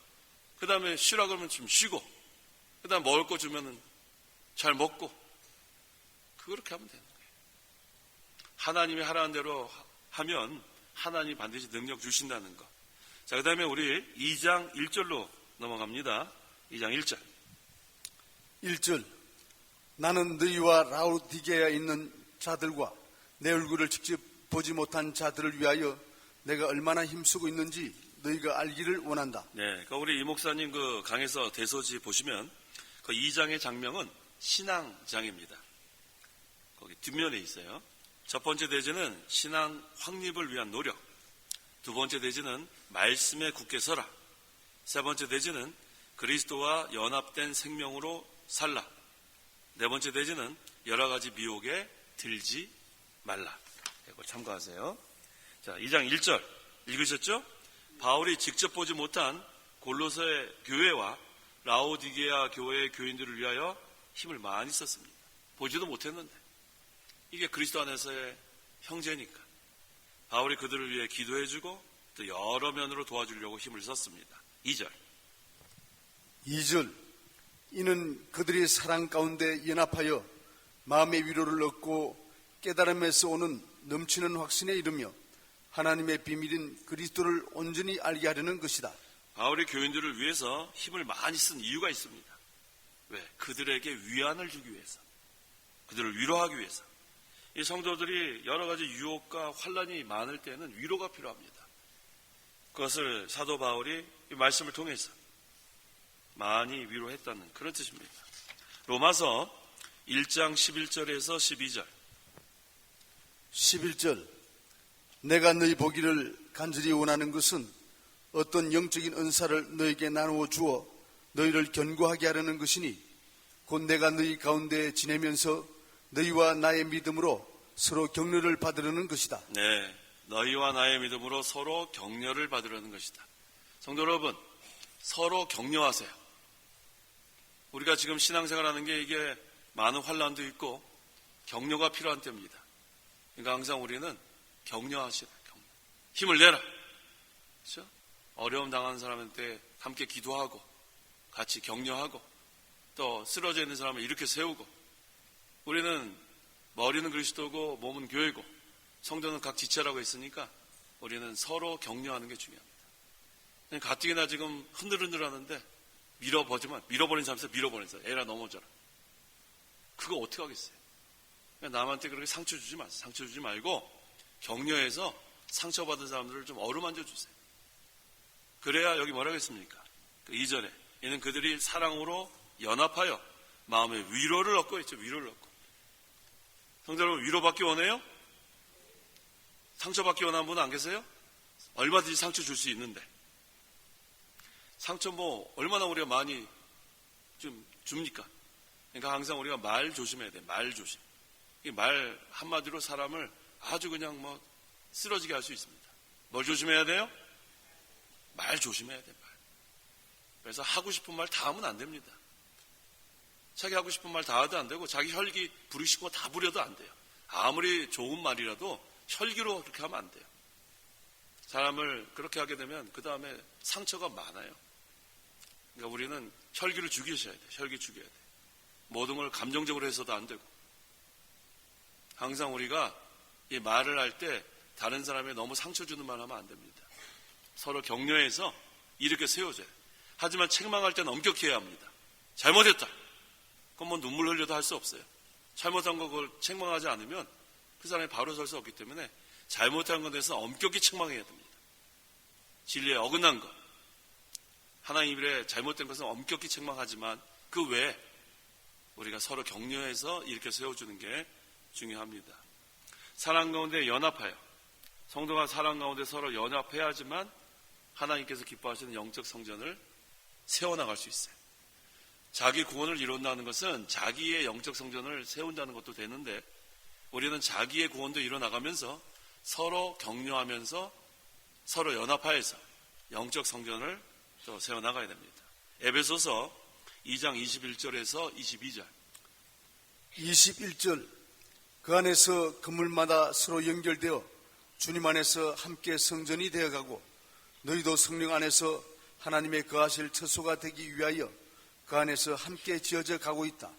그 다음에 쉬라 그러면 좀 쉬고. 그 다음에 먹을 거 주면은 잘 먹고. 그렇게 하면 되는 거예요. 하나님이 하라는 대로 하면 하나님이 반드시 능력 주신다는 거. 자, 그 다음에 우리 2장 1절로 넘어갑니다. 2장 1절. 1절. 나는 너희와 라오디게아에 있는 자들과 내 얼굴을 직접 보지 못한 자들을 위하여 내가 얼마나 힘쓰고 있는지 너희가 알기를 원한다. 네, 그러니까 우리 이 목사님 그 강에서 대서지 보시면 그 2장의 장면은 신앙장입니다. 거기 뒷면에 있어요. 첫 번째 대제는 신앙 확립을 위한 노력. 두 번째 대제는 말씀에 굳게 서라. 세 번째 대제는 그리스도와 연합된 생명으로 살라. 네 번째 대제는 여러 가지 미혹에 들지 말라. 이거 참고하세요. 자, 2장 1절 읽으셨죠? 바울이 직접 보지 못한 골로새 교회와 라오디게아 교회의 교인들을 위하여 힘을 많이 썼습니다. 보지도 못했는데 이게 그리스도 안에서의 형제니까 바울이 그들을 위해 기도해주고 또 여러 면으로 도와주려고 힘을 썼습니다. 2절. 2절. 이는 그들이 사랑 가운데 연합하여 마음의 위로를 얻고 깨달음에서 오는 넘치는 확신에 이르며 하나님의 비밀인 그리스도를 온전히 알게 하려는 것이다. 바울이 교인들을 위해서 힘을 많이 쓴 이유가 있습니다. 왜? 그들에게 위안을 주기 위해서. 그들을 위로하기 위해서. 이 성도들이 여러 가지 유혹과 환란이 많을 때는 위로가 필요합니다. 그것을 사도 바울이 이 말씀을 통해서 많이 위로했다는 그런 뜻입니다. 로마서 1장 11절에서 12절. 11절. 내가 너희 보기를 간절히 원하는 것은 어떤 영적인 은사를 너에게 나누어 주어 너희를 견고하게 하려는 것이니 곧 내가 너희 가운데 지내면서 너희와 나의 믿음으로 서로 격려를 받으려는 것이다. 네, 너희와 나의 믿음으로 서로 격려를 받으려는 것이다. 성도 여러분, 서로 격려하세요. 우리가 지금 신앙생활하는 게 이게 많은 환란도 있고 격려가 필요한 때입니다. 그러니까 항상 우리는 격려하시라. 힘을 내라. 그렇죠? 어려움 당하는 사람한테 함께 기도하고 같이 격려하고 또 쓰러져 있는 사람을 이렇게 세우고 우리는 머리는 그리스도고 몸은 교회고 성도는 각 지체라고 했으니까 우리는 서로 격려하는 게 중요합니다. 가뜩이나 지금 흔들흔들 하는데 밀어버린 사람에서 밀어버린 사람 에라 넘어져라. 그거 어떻게 하겠어요? 남한테 그렇게 상처 주지 마세요. 상처 주지 말고 격려해서 상처받은 사람들을 좀 어루만져 주세요. 그래야 여기 뭐라고 했습니까? 2절에 이는 그들이 사랑으로 연합하여 마음의 위로를 얻고 있죠. 위로를 얻고. 성도 여러분, 위로받기 원해요? 상처받기 원하는 분 안 계세요? 얼마든지 상처 줄 수 있는데 상처 뭐 얼마나 우리가 많이 좀 줍니까? 그러니까 항상 우리가 말 조심해야 돼. 말 조심. 이 말 한마디로 사람을 아주 그냥 뭐 쓰러지게 할 수 있습니다. 뭘 조심해야 돼요? 말 조심해야 돼. 말. 그래서 하고 싶은 말 다 하면 안 됩니다. 자기 하고 싶은 말 다 해도 안 되고 자기 혈기 부리시고 다 부려도 안 돼요. 아무리 좋은 말이라도 혈기로 그렇게 하면 안 돼요. 사람을 그렇게 하게 되면 그 다음에 상처가 많아요. 그러니까 우리는 혈기를 죽이셔야 돼요. 혈기 죽여야 돼요. 모든 걸 감정적으로 해서도 안 되고 항상 우리가 이 말을 할 때 다른 사람에 너무 상처 주는 말 하면 안 됩니다. 서로 격려해서 이렇게 세워줘요. 하지만 책망할 때는 엄격히 해야 합니다. 잘못했다. 그건 뭐 눈물 흘려도 할 수 없어요. 잘못한 거 그걸 책망하지 않으면 그 사람이 바로 설 수 없기 때문에 잘못한 것에 대해서 엄격히 책망해야 됩니다. 진리에 어긋난 것. 하나님 일에 잘못된 것은 엄격히 책망하지만 그 외에 우리가 서로 격려해서 이렇게 세워주는 게 중요합니다. 사랑 가운데 연합하여, 성도가 사랑 가운데 서로 연합해야지만 하나님께서 기뻐하시는 영적 성전을 세워나갈 수 있어요. 자기 구원을 이룬다는 것은 자기의 영적 성전을 세운다는 것도 되는데, 우리는 자기의 구원도 이뤄나가면서 서로 격려하면서 서로 연합하여서 영적 성전을 또 세워나가야 됩니다. 에베소서 2장 21절에서 22절. 21절. 그 안에서 건물마다 서로 연결되어 주님 안에서 함께 성전이 되어가고 너희도 성령 안에서 하나님의 거하실 처소가 되기 위하여 그 안에서 함께 지어져 가고 있다.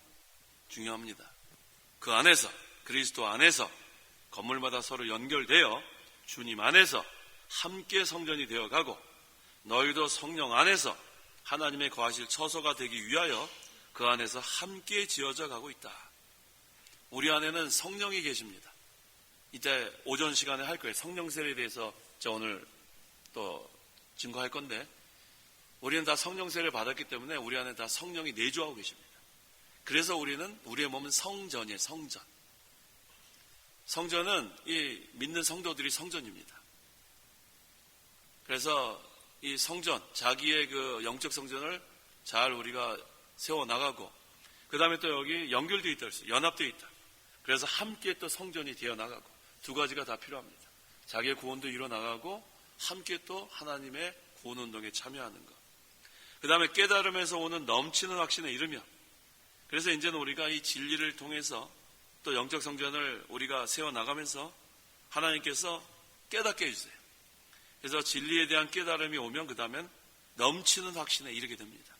중요합니다. 그 안에서, 그리스도 안에서 건물마다 서로 연결되어 주님 안에서 함께 성전이 되어가고 너희도 성령 안에서 하나님의 거하실 처소가 되기 위하여 그 안에서 함께 지어져 가고 있다. 우리 안에는 성령이 계십니다. 이때 오전 시간에 할 거예요. 성령 세례에 대해서 저 오늘 또 증거할 건데, 우리는 다 성령 세례를 받았기 때문에 우리 안에 다 성령이 내주하고 계십니다. 그래서 우리의 몸은 성전이에요. 성전. 성전은 이 믿는 성도들이 성전입니다. 그래서 이 성전, 자기의 그 영적 성전을 잘 우리가 세워나가고, 그 다음에 또 여기 연결되어 있다 그랬어요. 연합되어 있다. 그래서 함께 또 성전이 되어나가고, 두 가지가 다 필요합니다. 자기의 구원도 이뤄나가고 함께 또 하나님의 구원운동에 참여하는 것. 그 다음에 깨달음에서 오는 넘치는 확신에 이르며, 그래서 이제는 우리가 이 진리를 통해서 또 영적 성전을 우리가 세워나가면서 하나님께서 깨닫게 해주세요. 그래서 진리에 대한 깨달음이 오면 그 다음엔 넘치는 확신에 이르게 됩니다.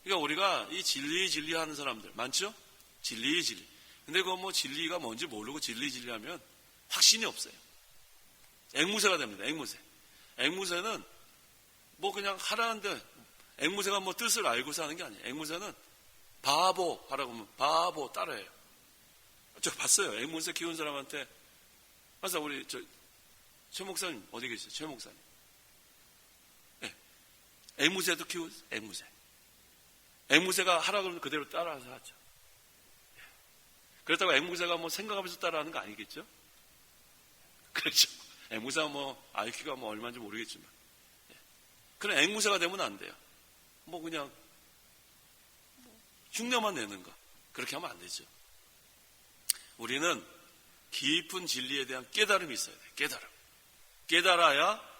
그러니까 우리가 이 진리 하는 사람들 많죠? 진리. 근데 그거 뭐 진리가 뭔지 모르고 진리 하면 확신이 없어요. 앵무새가 됩니다. 앵무새는 뭐 그냥 하라는데, 앵무새가 뭐 뜻을 알고 사는 게 아니에요. 앵무새는 바보 하라고 하면 바보 따라해요. 저 봤어요. 앵무새 키운 사람한테. 그래서 우리 최 목사님 어디 계세요? 최 목사님. 네. 앵무새도 키우세요. 앵무새가 하라고 하면 그대로 따라서 하죠. 그렇다고 앵무새가 뭐 생각하면서 따라하는 거 아니겠죠? 그렇죠. 앵무새가 뭐 IQ가 뭐 얼마인지 모르겠지만, 그런 앵무새가 되면 안 돼요. 뭐 그냥 흉내만 내는 거, 그렇게 하면 안 되죠. 우리는 깊은 진리에 대한 깨달음이 있어야 돼요. 깨달아야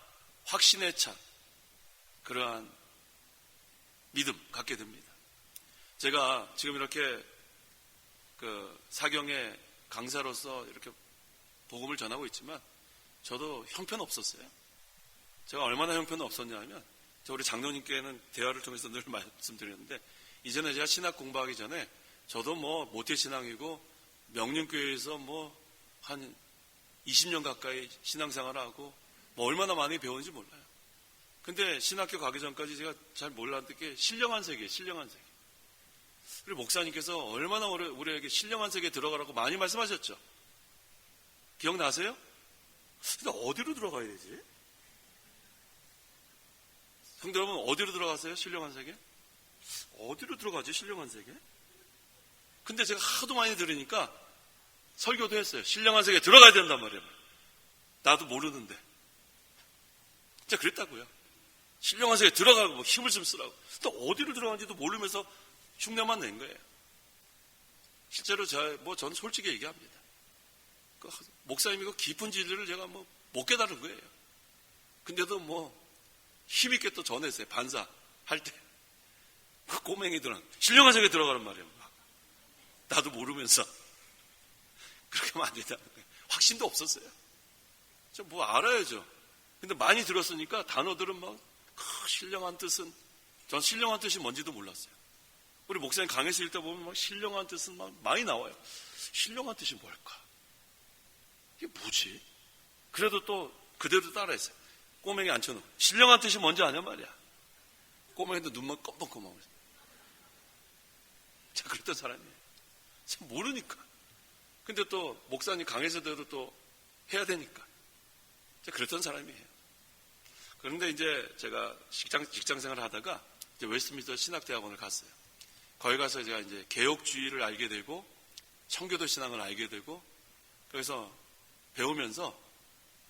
확신에 찬 그러한 믿음 갖게 됩니다. 제가 지금 이렇게 그 사경의 강사로서 이렇게 복음을 전하고 있지만 저도 형편없었어요. 제가 얼마나 형편없었냐면, 저 우리 장로님께는 대화를 통해서 늘 말씀드렸는데, 이전에 제가 신학 공부하기 전에 저도 뭐 모태신앙이고 명륜교회에서 뭐 한 20년 가까이 신앙생활을 하고 뭐 얼마나 많이 배웠는지 몰라요. 근데 신학교 가기 전까지 제가 잘 몰랐던 게 신령한 세계. 우리 목사님께서 얼마나 우리에게 신령한 세계에 들어가라고 많이 말씀하셨죠. 기억나세요? 근데 어디로 들어가야 되지? 성도 여러분, 어디로 들어가세요? 신령한 세계? 어디로 들어가지? 신령한 세계? 근데 제가 하도 많이 들으니까 설교도 했어요. 신령한 세계에 들어가야 된단 말이에요. 나도 모르는데. 진짜 그랬다고요. 신령한 세계에 들어가고 뭐 힘을 좀 쓰라고. 또 어디로 들어가는지도 모르면서 흉내만 낸 거예요. 실제로 저는 솔직히 얘기합니다. 목사님이 그 깊은 진리를 제가 뭐 못 깨달은 거예요. 근데도 뭐 힘있게 또 전했어요. 반사 할 때. 그 꼬맹이들은 신령한 세계에 들어가란 말이에요. 나도 모르면서. 그렇게 하면 안 된다는 거예요. 확신도 없었어요. 저 뭐 알아야죠. 근데 많이 들었으니까 단어들은 막 신령한 뜻은, 전 신령한 뜻이 뭔지도 몰랐어요. 우리 목사님 강해서 읽다 보면 막 신령한 뜻은 막 많이 나와요. 신령한 뜻이 뭘까? 이게 뭐지? 그래도 또 그대로 따라했어요. 꼬맹이 앉혀놓고 신령한 뜻이 뭔지 아냐 말이야. 꼬맹이도 눈만 껌뻑껌뻑. 제가 그랬던 사람이에요. 제가 모르니까. 근데 또 목사님 강해서대로 또 해야 되니까. 제가 그랬던 사람이에요. 그런데 이제 제가 직장 생활을 하다가 이제 웨스트민스터 신학대학원을 갔어요. 거기 가서 제가 이제 개혁주의를 알게 되고 청교도 신앙을 알게 되고, 그래서 배우면서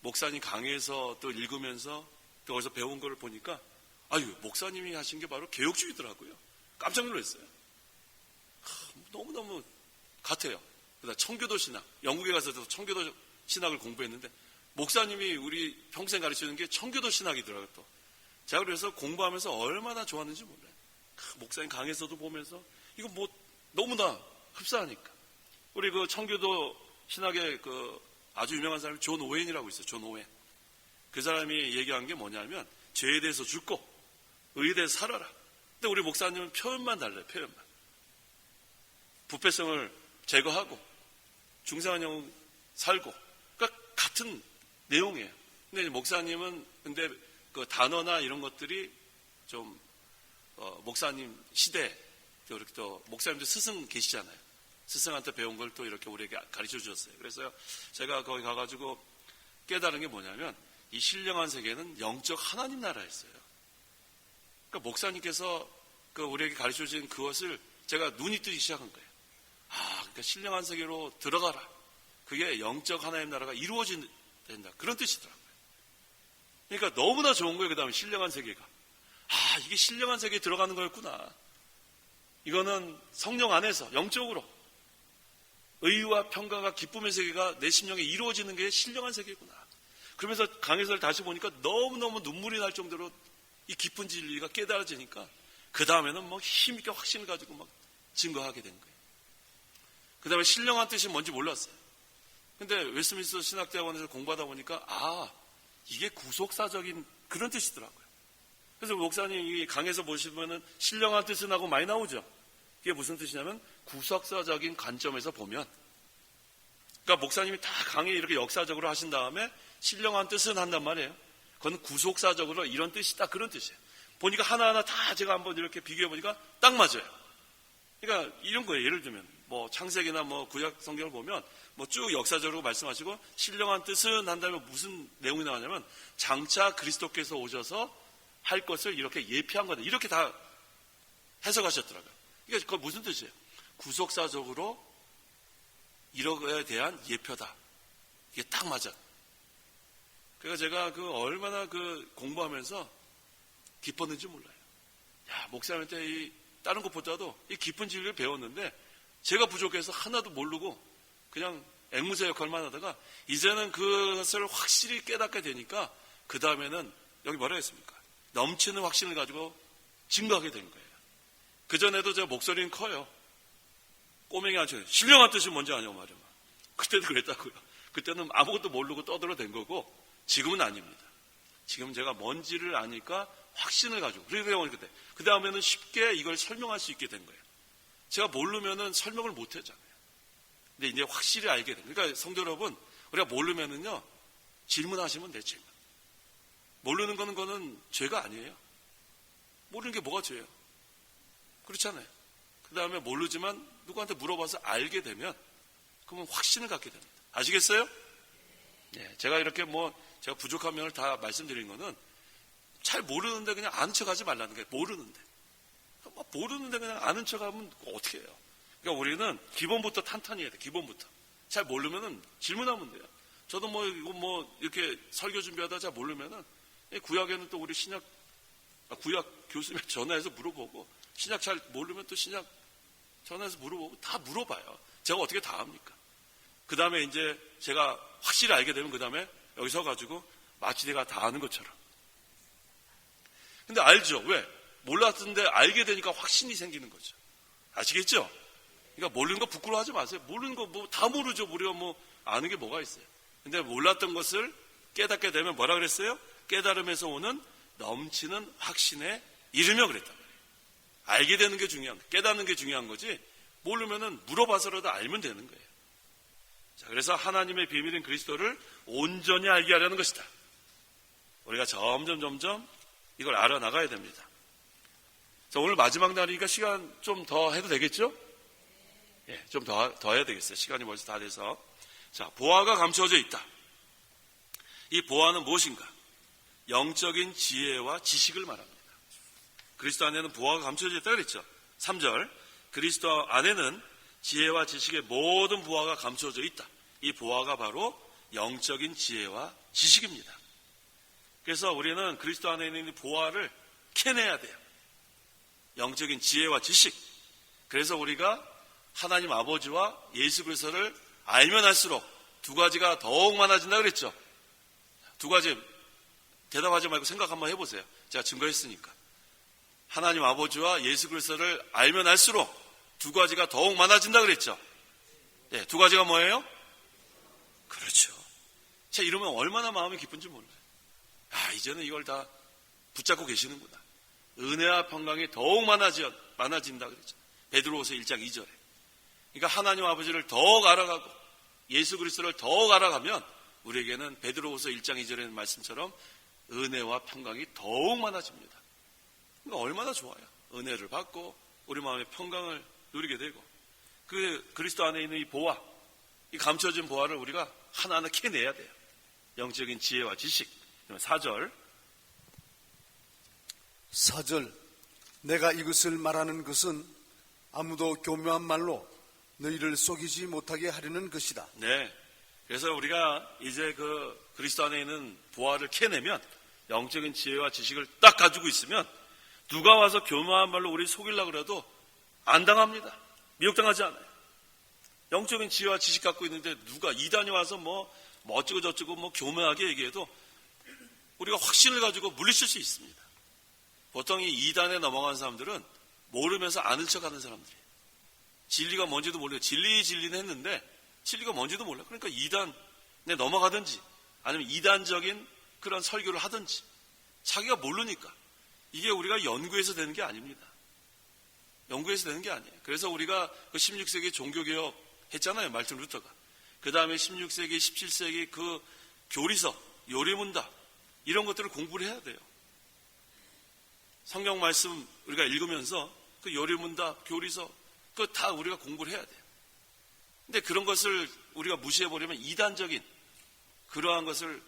목사님 강의에서 또 읽으면서 또 거기서 배운 걸 보니까 목사님이 하신 게 바로 개혁주의더라고요. 깜짝 놀랐어요. 너무너무 같아요. 그다음 청교도 신학, 영국에 가서도 청교도 신학을 공부했는데 목사님이 우리 평생 가르치는 게 청교도 신학이더라고요. 또 제가 그래서 공부하면서 얼마나 좋았는지 몰라요. 목사님 강의에서도 보면서 이거 뭐 너무나 흡사하니까. 우리 그 청교도 신학의 그 아주 유명한 사람이 존 오웬이라고 있어요. 존 오웬. 그 사람이 얘기한 게 뭐냐면 죄에 대해서 죽고 의에 대해서 살아라. 근데 우리 목사님은 표현만 달라요. 표현만. 부패성을 제거하고 중생한 영혼 살고. 그러니까 같은 내용이에요. 근데 목사님은 근데 그 단어나 이런 것들이 좀 목사님 시대 또 목사님들 스승 계시잖아요. 스승한테 배운 걸 또 이렇게 우리에게 가르쳐 주셨어요. 그래서 제가 거기 가가지고 깨달은 게 뭐냐면 이 신령한 세계는 영적 하나님 나라였어요. 그러니까 목사님께서 그 우리에게 가르쳐 주신 그것을 제가 눈이 뜨기 시작한 거예요. 그러니까 신령한 세계로 들어가라. 그게 영적 하나님 나라가 이루어진다. 그런 뜻이더라고요. 그러니까 너무나 좋은 거예요. 그 다음에 신령한 세계가. 이게 신령한 세계에 들어가는 거였구나. 이거는 성령 안에서 영적으로 의와 평강과 기쁨의 세계가 내 심령에 이루어지는 게 신령한 세계구나. 그러면서 강해서를 다시 보니까 너무너무 눈물이 날 정도로 이 깊은 진리가 깨달아지니까 그 다음에는 뭐 힘있게 확신을 가지고 막 증거하게 된 거예요. 그 다음에 신령한 뜻이 뭔지 몰랐어요. 근데 웨스트민스터 신학대학원에서 공부하다 보니까 이게 구속사적인 그런 뜻이더라고요. 그래서 목사님이 강에서 보시면은 신령한 뜻은 하고 많이 나오죠. 이게 무슨 뜻이냐면 구속사적인 관점에서 보면, 그러니까 목사님이 다 강의 이렇게 역사적으로 하신 다음에 신령한 뜻은 한단 말이에요. 그건 구속사적으로 이런 뜻이다 그런 뜻이에요. 보니까 하나하나 다 제가 한번 이렇게 비교해 보니까 딱 맞아요. 그러니까 이런 거예요. 예를 들면 뭐 창세기나 뭐 구약 성경을 보면 뭐 쭉 역사적으로 말씀하시고 신령한 뜻은 한다면 무슨 내용이 나오냐면 장차 그리스도께서 오셔서 할 것을 이렇게 예표한 거다. 이렇게 다 해석하셨더라고요. 그러니까 그건 무슨 뜻이에요? 구속사적으로 이러거에 대한 예표다. 이게 딱 맞아. 그러니까 제가 그 얼마나 그 공부하면서 기뻤는지 몰라요. 목사님한테 이 다른 것보다도 이 깊은 진리를 배웠는데 제가 부족해서 하나도 모르고 그냥 앵무새 역할만 하다가 이제는 그것을 확실히 깨닫게 되니까 그 다음에는 여기 뭐라 했습니까? 넘치는 확신을 가지고 증거하게 된 거예요. 그전에도 제 목소리는 커요. 꼬맹이 한테 신령한 뜻이 뭔지 아냐고 말이야. 그때도 그랬다고요. 그때는 아무것도 모르고 떠들어댄 거고 지금은 아닙니다. 지금 제가 뭔지를 아니까 확신을 가지고 그때 그 다음에는 쉽게 이걸 설명할 수 있게 된 거예요. 제가 모르면은 설명을 못 하잖아요. 근데 이제 확실히 알게 된 거예요. 그러니까 성도 여러분, 우리가 모르면은요 질문하시면 돼. 질문. 모르는 거는 죄가 아니에요. 모르는 게 뭐가 죄예요? 그렇잖아요. 그 다음에 모르지만 누구한테 물어봐서 알게 되면 그러면 확신을 갖게 됩니다. 아시겠어요? 네, 제가 이렇게 제가 부족한 면을 다 말씀드린 거는 잘 모르는데 그냥 아는 척 하지 말라는 거예요. 모르는데 그냥 아는 척 하면 어떻게 해요? 그러니까 우리는 기본부터 탄탄히 해야 돼. 기본부터. 잘 모르면은 질문하면 돼요. 저도 이거 이렇게 설교 준비하다 잘 모르면은 구약에는 또 우리 구약 교수님한테 전화해서 물어보고 신약 잘 모르면 또 신약 전화해서 물어보고 다 물어봐요. 제가 어떻게 다 합니까? 그 다음에 이제 제가 확실히 알게 되면 그 다음에 여기 서가지고 마치 내가 다 아는 것처럼. 근데 알죠. 왜? 몰랐는데 알게 되니까 확신이 생기는 거죠. 아시겠죠? 그러니까 모르는 거 부끄러워하지 마세요. 모르는 거 다 모르죠. 우리가 아는 게 뭐가 있어요. 근데 몰랐던 것을 깨닫게 되면 뭐라 그랬어요? 깨달음에서 오는 넘치는 확신에 이르며 그랬단 말이에요. 알게 되는 게 중요한 거예요. 깨닫는 게 중요한 거지 모르면은 물어봐서라도 알면 되는 거예요. 자, 그래서 하나님의 비밀인 그리스도를 온전히 알게 하려는 것이다. 우리가 점점 이걸 알아나가야 됩니다. 자, 오늘 마지막 날이니까 시간 좀 더 해도 되겠죠? 예, 좀 더 해야 되겠어요. 시간이 벌써 다 돼서. 자, 보화가 감춰져 있다. 이 보화는 무엇인가? 영적인 지혜와 지식을 말합니다. 그리스도 안에는 보화가 감춰져 있다 그랬죠. 3절, 그리스도 안에는 지혜와 지식의 모든 보화가 감춰져 있다. 이 보화가 바로 영적인 지혜와 지식입니다. 그래서 우리는 그리스도 안에 있는 보화를 캐내야 돼요. 영적인 지혜와 지식. 그래서 우리가 하나님 아버지와 예수 그리스도를 알면 할수록 두 가지가 더욱 많아진다 그랬죠. 두 가지 대답하지 말고 생각 한번 해보세요. 제가 증거했으니까. 하나님 아버지와 예수 그리스도를 알면 할수록 두 가지가 더욱 많아진다 그랬죠. 네, 두 가지가 뭐예요? 그렇죠. 자, 이러면 얼마나 마음이 기쁜지 몰라요. 이제는 이걸 다 붙잡고 계시는구나. 은혜와 평강이 더욱 많아진다 그랬죠. 베드로후서 1장 2절에. 그러니까 하나님 아버지를 더욱 알아가고 예수 그리스도를 더욱 알아가면 우리에게는 베드로후서 1장 2절의 말씀처럼 은혜와 평강이 더욱 많아집니다. 그러니까 얼마나 좋아요. 은혜를 받고 우리 마음의 평강을 누리게 되고 그 그리스도 안에 있는 이 보화, 이 감춰진 보화를 우리가 하나하나 캐내야 돼요. 영적인 지혜와 지식. 4절. 4절. 내가 이것을 말하는 것은 아무도 교묘한 말로 너희를 속이지 못하게 하려는 것이다. 네. 그래서 우리가 이제 그 그리스도 안에 있는 보화를 캐내면 영적인 지혜와 지식을 딱 가지고 있으면 누가 와서 교묘한 말로 우리 속이려고 그래도 안 당합니다. 미혹당하지 않아요. 영적인 지혜와 지식 갖고 있는데 누가 이단이 와서 뭐 어쩌고 저쩌고 뭐 교묘하게 얘기해도 우리가 확신을 가지고 물리칠 수 있습니다. 보통 이 이단에 넘어간 사람들은 모르면서 아는 척하는 사람들이에요. 진리가 뭔지도 몰라요. 진리는 했는데 진리가 뭔지도 몰라요. 그러니까 이단에 넘어가든지 아니면 이단적인 그런 설교를 하든지 자기가 모르니까 이게 우리가 연구해서 되는 게 아닙니다. 연구해서 되는 게 아니에요. 그래서 우리가 그 16세기 종교개혁 했잖아요. 말틴 루터가. 그 다음에 16세기, 17세기 그 교리서, 요리문답 이런 것들을 공부를 해야 돼요. 성경 말씀 우리가 읽으면서 그 요리문답, 교리서 그거 다 우리가 공부를 해야 돼요. 근데 그런 것을 우리가 무시해버리면 이단적인 그러한 것을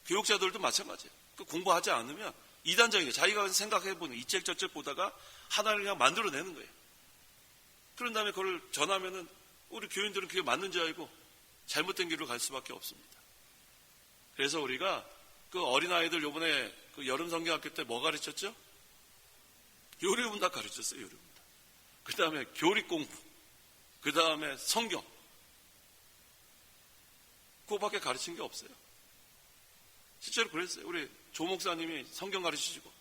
교육자들도 마찬가지예요. 그 공부하지 않으면 이단적인 게 자기가 생각해보는 이 책 저 책 보다가 하나를 그냥 만들어내는 거예요. 그런 다음에 그걸 전하면은 우리 교인들은 그게 맞는 줄 알고 잘못된 길로 갈 수밖에 없습니다. 그래서 우리가 그 어린아이들 요번에 그 여름 성경학교 때 뭐 가르쳤죠? 요리문답 가르쳤어요. 요리문답. 그 다음에 교리공부, 그 다음에 성경. 그거밖에 가르친 게 없어요. 실제로 그랬어요. 우리 조 목사님이 성경 가르치시고,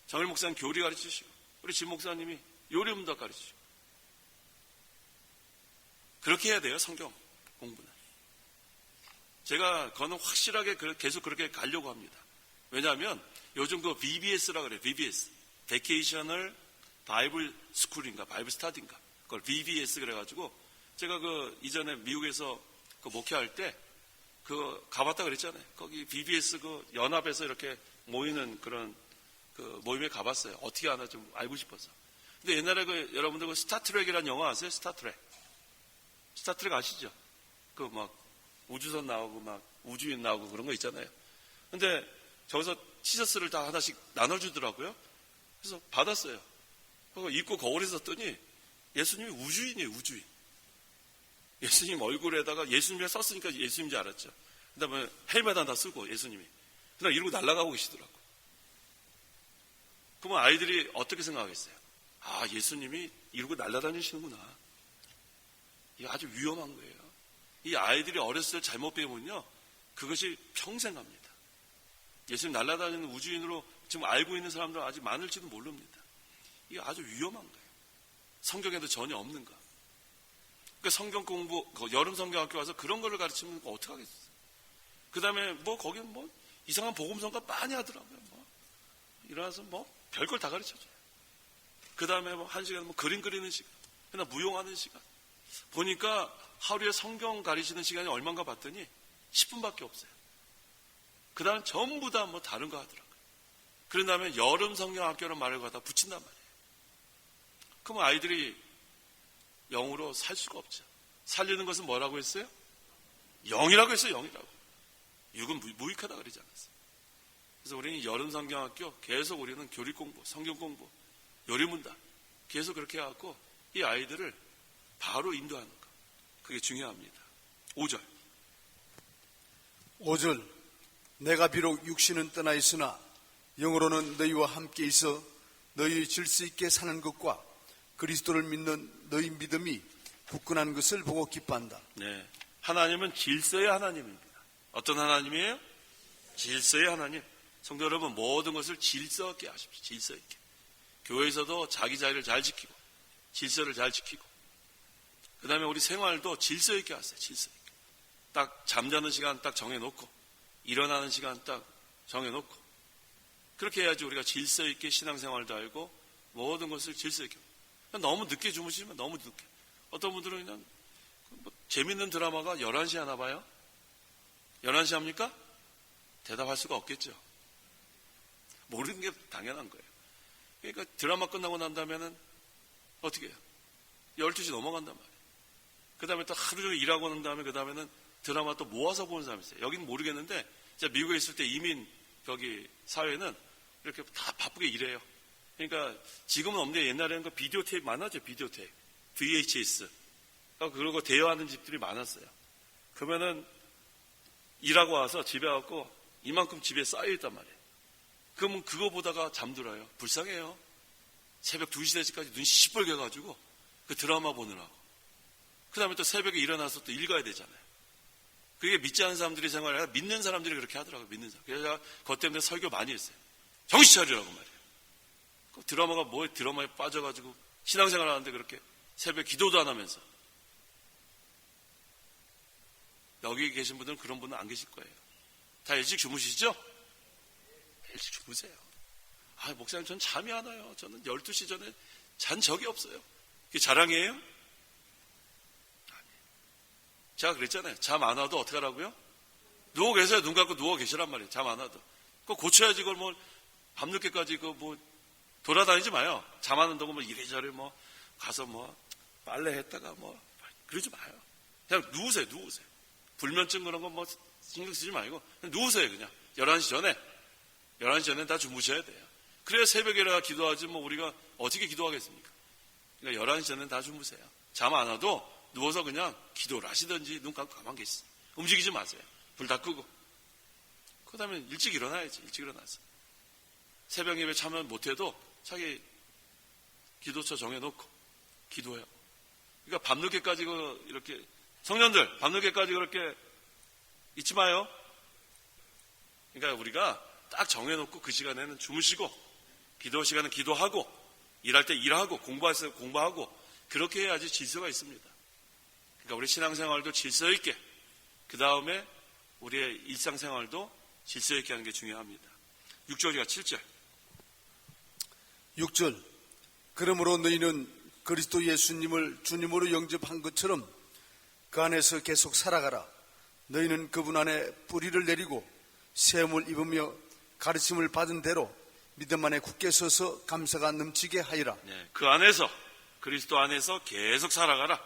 정일 목사님 교리 가르치시고, 우리 진 목사님이 요리문답 가르치시고. 그렇게 해야 돼요. 성경 공부는. 제가 그거는 확실하게 계속 그렇게 가려고 합니다. 왜냐하면 요즘 그 VBS라 그래요. VBS. 베케이셔널 바이블 스쿨인가 바이블 스타디인가 그걸 VBS 그래가지고 제가 그 이전에 미국에서 그 목회할 때 그 가봤다 그랬잖아요. 거기 VBS 그 연합에서 이렇게 모이는 그런 그 모임에 가봤어요. 어떻게 하나 좀 알고 싶어서. 근데 옛날에 그 여러분들 그 스타트랙이라는 영화 아세요? 스타트랙 아시죠? 그 막 우주선 나오고 막 우주인 나오고 그런 거 있잖아요. 근데 저기서 티셔츠를 다 하나씩 나눠주더라고요. 그래서 받았어요. 그거 입고 거울에 섰더니 예수님이 우주인이에요. 우주인. 예수님 얼굴에다가 예수님이 썼으니까 예수님인지 알았죠. 그 다음에 헬멧 하나 쓰고 예수님이. 그다음에 이러고 날아가고 계시더라고요. 그러면 아이들이 어떻게 생각하겠어요? 아, 예수님이 이러고 날아다니시는구나. 이거 아주 위험한 거예요. 이 아이들이 어렸을 때 잘못 배우면요, 그것이 평생 갑니다. 예수님 날아다니는 우주인으로 지금 알고 있는 사람들은 아직 많을지도 모릅니다. 이게 아주 위험한 거예요. 성경에도 전혀 없는 거. 그러니까 성경 공부, 여름 성경학교 와서 그런 거를 가르치면 어떻게 하겠어요? 그 다음에 뭐 거기는 뭐 이상한 복음성가 많이 하더라고요. 뭐 일어나서 뭐 별걸 다 가르쳐줘요. 그 다음에 뭐 1시간 뭐 그림 그리는 시간, 그냥 무용하는 시간. 보니까 하루에 성경 가르치는 시간이 얼마인가 봤더니 10분밖에 없어요. 그 다음 전부 다 뭐 다른 거 하더라고요. 그런 다음에 여름 성경학교라는 말을 갖다 붙인단 말이에요. 그러면 아이들이 영으로 살 수가 없죠. 살리는 것은 뭐라고 했어요? 영이라고 했어요. 영이라고. 육은 무익하다 그러지 않았어요. 그래서 우리는 여름 성경학교 계속 우리는 교리 공부, 성경 공부, 요리문답 계속 그렇게 해갖고 이 아이들을 바로 인도하는 거. 그게 중요합니다. 5절. 5절 내가 비록 육신은 떠나 있으나 영으로는 너희와 함께 있어 너희 질서 있게 사는 것과 그리스도를 믿는 너희 믿음이 굳건한 것을 보고 기뻐한다. 네, 하나님은 질서의 하나님입니다. 어떤 하나님이에요? 질서의 하나님. 성도 여러분, 모든 것을 질서 있게 하십시오. 질서 있게. 교회에서도 자기 자리를 잘 지키고 질서를 잘 지키고, 그 다음에 우리 생활도 질서 있게 하세요. 질서 있게. 딱 잠자는 시간 딱 정해놓고 일어나는 시간 딱 정해놓고, 그렇게 해야지 우리가 질서 있게 신앙생활도 알고 모든 것을 질서 있게. 너무 늦게 주무시면 너무 늦게. 어떤 분들은 그냥 재밌는 드라마가 11시에 하나 봐요? 11시 합니까? 대답할 수가 없겠죠. 모르는 게 당연한 거예요. 그러니까 드라마 끝나고 난 다음에는 어떻게 해요? 12시 넘어간단 말이에요. 그 다음에 또 하루 종일 일하고 난 다음에 그 다음에는 드라마 또 모아서 보는 사람이 있어요. 여기는 모르겠는데 제가 미국에 있을 때 이민 거기 사회는 이렇게 다 바쁘게 일해요. 그러니까 지금은 없는데 옛날에는 그 비디오 테이프 많았죠. 비디오 테이프. VHS. 그러고 대여하는 집들이 많았어요. 그러면은 일하고 와서 집에 와서 이만큼 집에 쌓여있단 말이에요. 그러면 그거 보다가 잠들어요. 불쌍해요. 새벽 2시, 3시까지 눈 시뻘게 가지고 그 드라마 보느라고. 그 다음에 또 새벽에 일어나서 또 읽어야 되잖아요. 그게 믿지 않는 사람들이 생활이 아니라 믿는 사람들이 그렇게 하더라고요. 믿는 사람. 그래서 제가 그것 때문에 설교 많이 했어요. 정신 차리라고 말이에요. 그 드라마가 뭐에 드라마에 빠져가지고 신앙생활 하는데 그렇게 새벽 기도도 안 하면서. 여기 계신 분들은 그런 분은 안 계실 거예요. 다 일찍 주무시죠? 일찍 주무세요. 목사님, 전 잠이 안 와요. 저는 12시 전에 잔 적이 없어요. 그게 자랑이에요? 제가 그랬잖아요. 잠 안 와도 어떻게 하라고요? 누워 계세요. 눈 감고 누워 계시란 말이에요. 잠 안 와도. 그거 고쳐야지. 그걸 뭐 밤늦게까지 돌아다니지 마요. 잠 안 온다고 이래저래 가서 빨래 했다가 그러지 마요. 그냥 누우세요. 불면증 그런 거 신경 쓰지 말고 그냥 누우세요. 그냥 11시 전에 다 주무셔야 돼요. 그래야 새벽에 일어나 기도하지 우리가 어떻게 기도하겠습니까? 그러니까 11시 전에 다 주무세요. 잠 안 와도 누워서 그냥 기도를 하시든지 눈 감고 가만히 계시세요. 움직이지 마세요. 불 다 끄고. 그 다음에 일찍 일어나야지. 일찍 일어나서 새벽 예배 참여 못해도 자기 기도처 정해놓고 기도해요. 그러니까 밤늦게까지 이렇게 청년들 밤늦게까지 그렇게 있지 마요. 그러니까 우리가 딱 정해놓고 그 시간에는 주무시고 기도 시간은 기도하고 일할 때 일하고 공부할 때 공부하고 그렇게 해야지 질서가 있습니다. 그러니까 우리 신앙생활도 질서 있게, 그 다음에 우리의 일상생활도 질서 있게 하는 게 중요합니다. 6절과 7절. 6절 그러므로 너희는 그리스도 예수님을 주님으로 영접한 것처럼 그 안에서 계속 살아가라. 너희는 그분 안에 뿌리를 내리고 세움을 입으며 가르침을 받은 대로 믿음 안에 굳게 서서 감사가 넘치게 하리라. 네, 그 안에서 그리스도 안에서 계속 살아가라.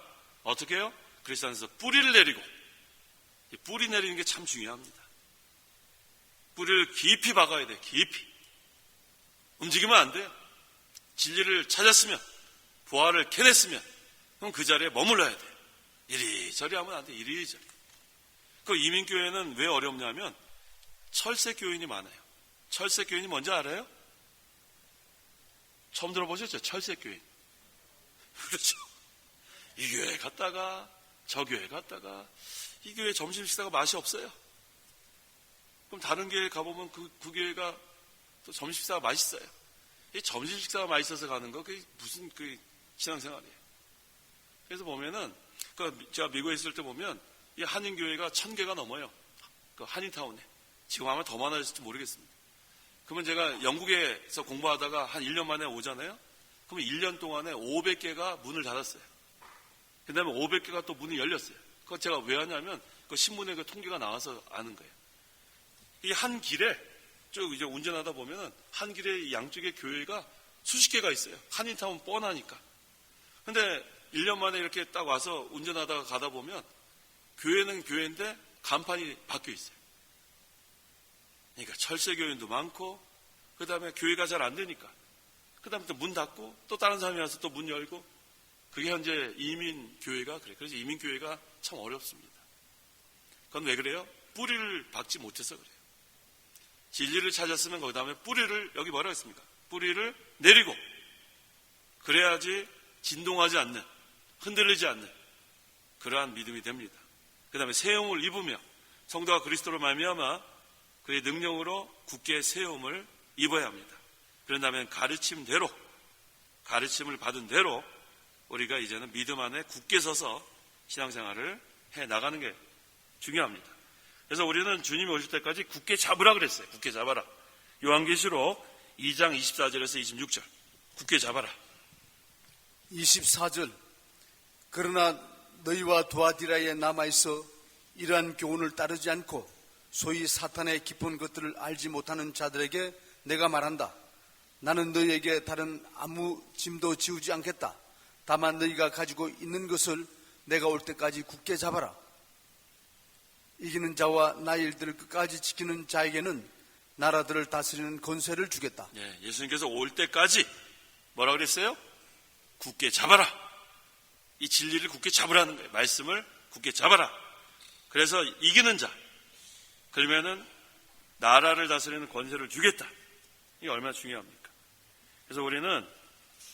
어떻게 해요? 그리스도 안에서 뿌리를 내리고. 뿌리 내리는 게 참 중요합니다. 뿌리를 깊이 박아야 돼요. 깊이. 움직이면 안 돼요. 진리를 찾았으면, 부활을 캐냈으면 그럼 그 자리에 머물러야 돼요. 이리저리 하면 안 돼요. 이리저리. 그 이민교회는 왜 어렵냐면 철새교인이 많아요. 철새교인이 뭔지 알아요? 처음 들어보셨죠? 철새교인. 그렇죠. 이 교회 갔다가 저 교회 갔다가 이 교회 점심 식사가 맛이 없어요. 그럼 다른 교회 가보면 그 교회가 또 점심 식사가 맛있어요. 이 점심 식사가 맛있어서 가는 거 그게 무슨 신앙생활이에요. 그래서 보면은 제가 미국에 있을 때 보면 이 한인교회가 1000개가 넘어요. 그 한인타운에. 지금 아마 더 많아질지 모르겠습니다. 그러면 제가 영국에서 공부하다가 한 1년 만에 오잖아요. 그러면 1년 동안에 500개가 문을 닫았어요. 그 다음에 500개가 또 문이 열렸어요. 그거 제가 왜 하냐면 그 신문에 그 통계가 나와서 아는 거예요. 이 한 길에 쭉 이제 운전하다 보면은 한 길에 양쪽에 교회가 수십 개가 있어요. 한인타운 뻔하니까. 근데 1년 만에 이렇게 딱 와서 운전하다가 가다 보면 교회는 교회인데 간판이 바뀌어 있어요. 그러니까 철새교인도 많고, 그 다음에 교회가 잘 안 되니까, 그 다음에 또 문 닫고, 또 다른 사람이 와서 또 문 열고, 그게 현재 이민교회가 그래요. 그래서 이민교회가 참 어렵습니다. 그건 왜 그래요? 뿌리를 박지 못해서 그래요. 진리를 찾았으면 그 다음에 뿌리를, 여기 뭐라고 했습니까? 뿌리를 내리고, 그래야지 진동하지 않는, 흔들리지 않는 그러한 믿음이 됩니다. 그 다음에 세움을 입으며 성도가 그리스도로 말미암아 그의 능력으로 굳게 세움을 입어야 합니다. 그런다면 가르침대로, 가르침을 받은 대로 우리가 이제는 믿음 안에 굳게 서서 신앙생활을 해나가는 게 중요합니다. 그래서 우리는 주님이 오실 때까지 굳게 잡으라 그랬어요. 굳게 잡아라. 요한계시록 2장 24절에서 26절. 굳게 잡아라. 24절. 그러나 너희와 두아디라에 남아있어 이러한 교훈을 따르지 않고 소위 사탄의 깊은 것들을 알지 못하는 자들에게 내가 말한다. 나는 너희에게 다른 아무 짐도 지우지 않겠다. 다만 너희가 가지고 있는 것을 내가 올 때까지 굳게 잡아라. 이기는 자와 나의 일들을 끝까지 지키는 자에게는 나라들을 다스리는 권세를 주겠다. 네, 예수님께서 올 때까지 뭐라 그랬어요? 굳게 잡아라. 이 진리를 굳게 잡으라는 거예요. 말씀을 굳게 잡아라. 그래서 이기는 자, 그러면은 나라를 다스리는 권세를 주겠다. 이게 얼마나 중요합니까? 그래서 우리는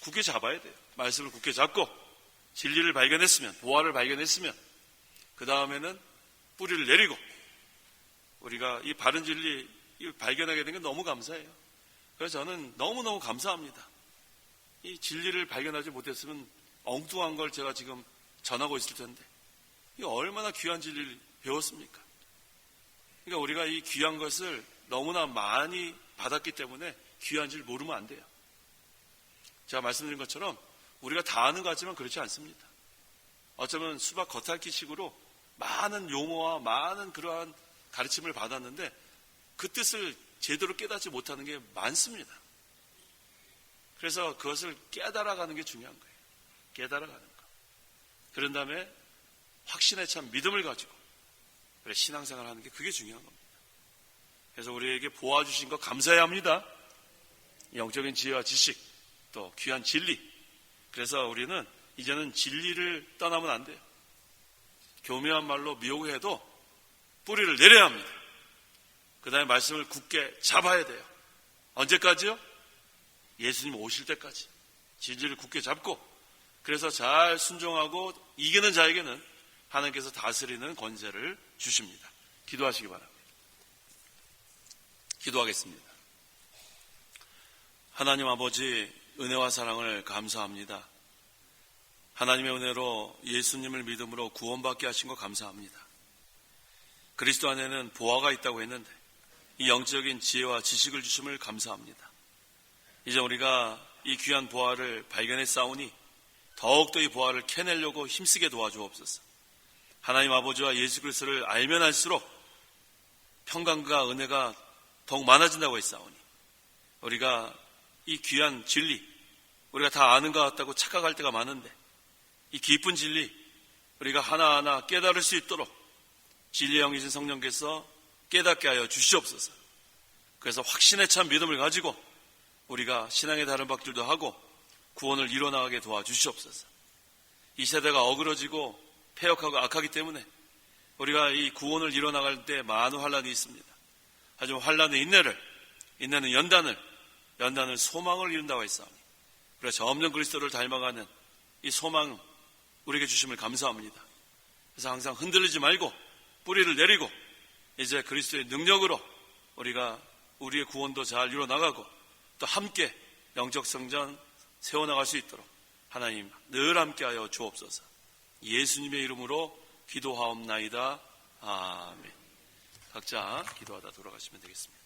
굳게 잡아야 돼요. 말씀을 굳게 잡고 진리를 발견했으면, 보화를 발견했으면 그 다음에는 뿌리를 내리고 우리가 이 바른 진리 발견하게 된 게 너무 감사해요. 그래서 저는 너무너무 감사합니다. 이 진리를 발견하지 못했으면 엉뚱한 걸 제가 지금 전하고 있을 텐데 이 얼마나 귀한 진리를 배웠습니까? 그러니까 우리가 이 귀한 것을 너무나 많이 받았기 때문에 귀한 줄 모르면 안 돼요. 제가 말씀드린 것처럼 우리가 다 아는 것 같지만 그렇지 않습니다. 어쩌면 수박 겉핥기식으로 많은 용어와 많은 그러한 가르침을 받았는데 그 뜻을 제대로 깨닫지 못하는 게 많습니다. 그래서 그것을 깨달아가는 게 중요한 거예요. 깨달아가는 거. 그런 다음에 확신에 찬 믿음을 가지고 그래 신앙생활 하는 게 그게 중요한 겁니다. 그래서 우리에게 보아주신 거 감사해야 합니다. 영적인 지혜와 지식, 또 귀한 진리. 그래서 우리는 이제는 진리를 떠나면 안 돼요. 교묘한 말로 미혹해도 뿌리를 내려야 합니다. 그 다음에 말씀을 굳게 잡아야 돼요. 언제까지요? 예수님 오실 때까지. 진리를 굳게 잡고 그래서 잘 순종하고 이기는 자에게는 하나님께서 다스리는 권세를 주십니다. 기도하시기 바랍니다. 기도하겠습니다. 하나님 아버지 은혜와 사랑을 감사합니다. 하나님의 은혜로 예수님을 믿음으로 구원받게 하신 거 감사합니다. 그리스도 안에는 보화가 있다고 했는데 이 영적인 지혜와 지식을 주심을 감사합니다. 이제 우리가 이 귀한 보화를 발견했사오니 더욱더 이 보화를 캐내려고 힘쓰게 도와주옵소서. 하나님 아버지와 예수 그리스도를 알면 알수록 평강과 은혜가 더욱 많아진다고 했사오니 우리가 이 귀한 진리 우리가 다 아는 것 같다고 착각할 때가 많은데 이 깊은 진리 우리가 하나하나 깨달을 수 있도록 진리의 영이신 성령께서 깨닫게 하여 주시옵소서. 그래서 확신에 찬 믿음을 가지고 우리가 신앙의 다른 박들도 하고 구원을 이뤄나가게 도와주시옵소서. 이 세대가 어그러지고 패역하고 악하기 때문에 우리가 이 구원을 이뤄나갈 때 많은 환란이 있습니다. 하지만 환란의 인내는 연단을 소망을 이룬다고 했사오니 그래서 점점 그리스도를 닮아가는 이 소망 우리에게 주심을 감사합니다. 그래서 항상 흔들리지 말고 뿌리를 내리고 이제 그리스도의 능력으로 우리가 우리의 구원도 잘 이뤄나가고 또 함께 영적 성장 세워나갈 수 있도록 하나님 늘 함께하여 주옵소서. 예수님의 이름으로 기도하옵나이다. 아멘. 각자 기도하다 돌아가시면 되겠습니다.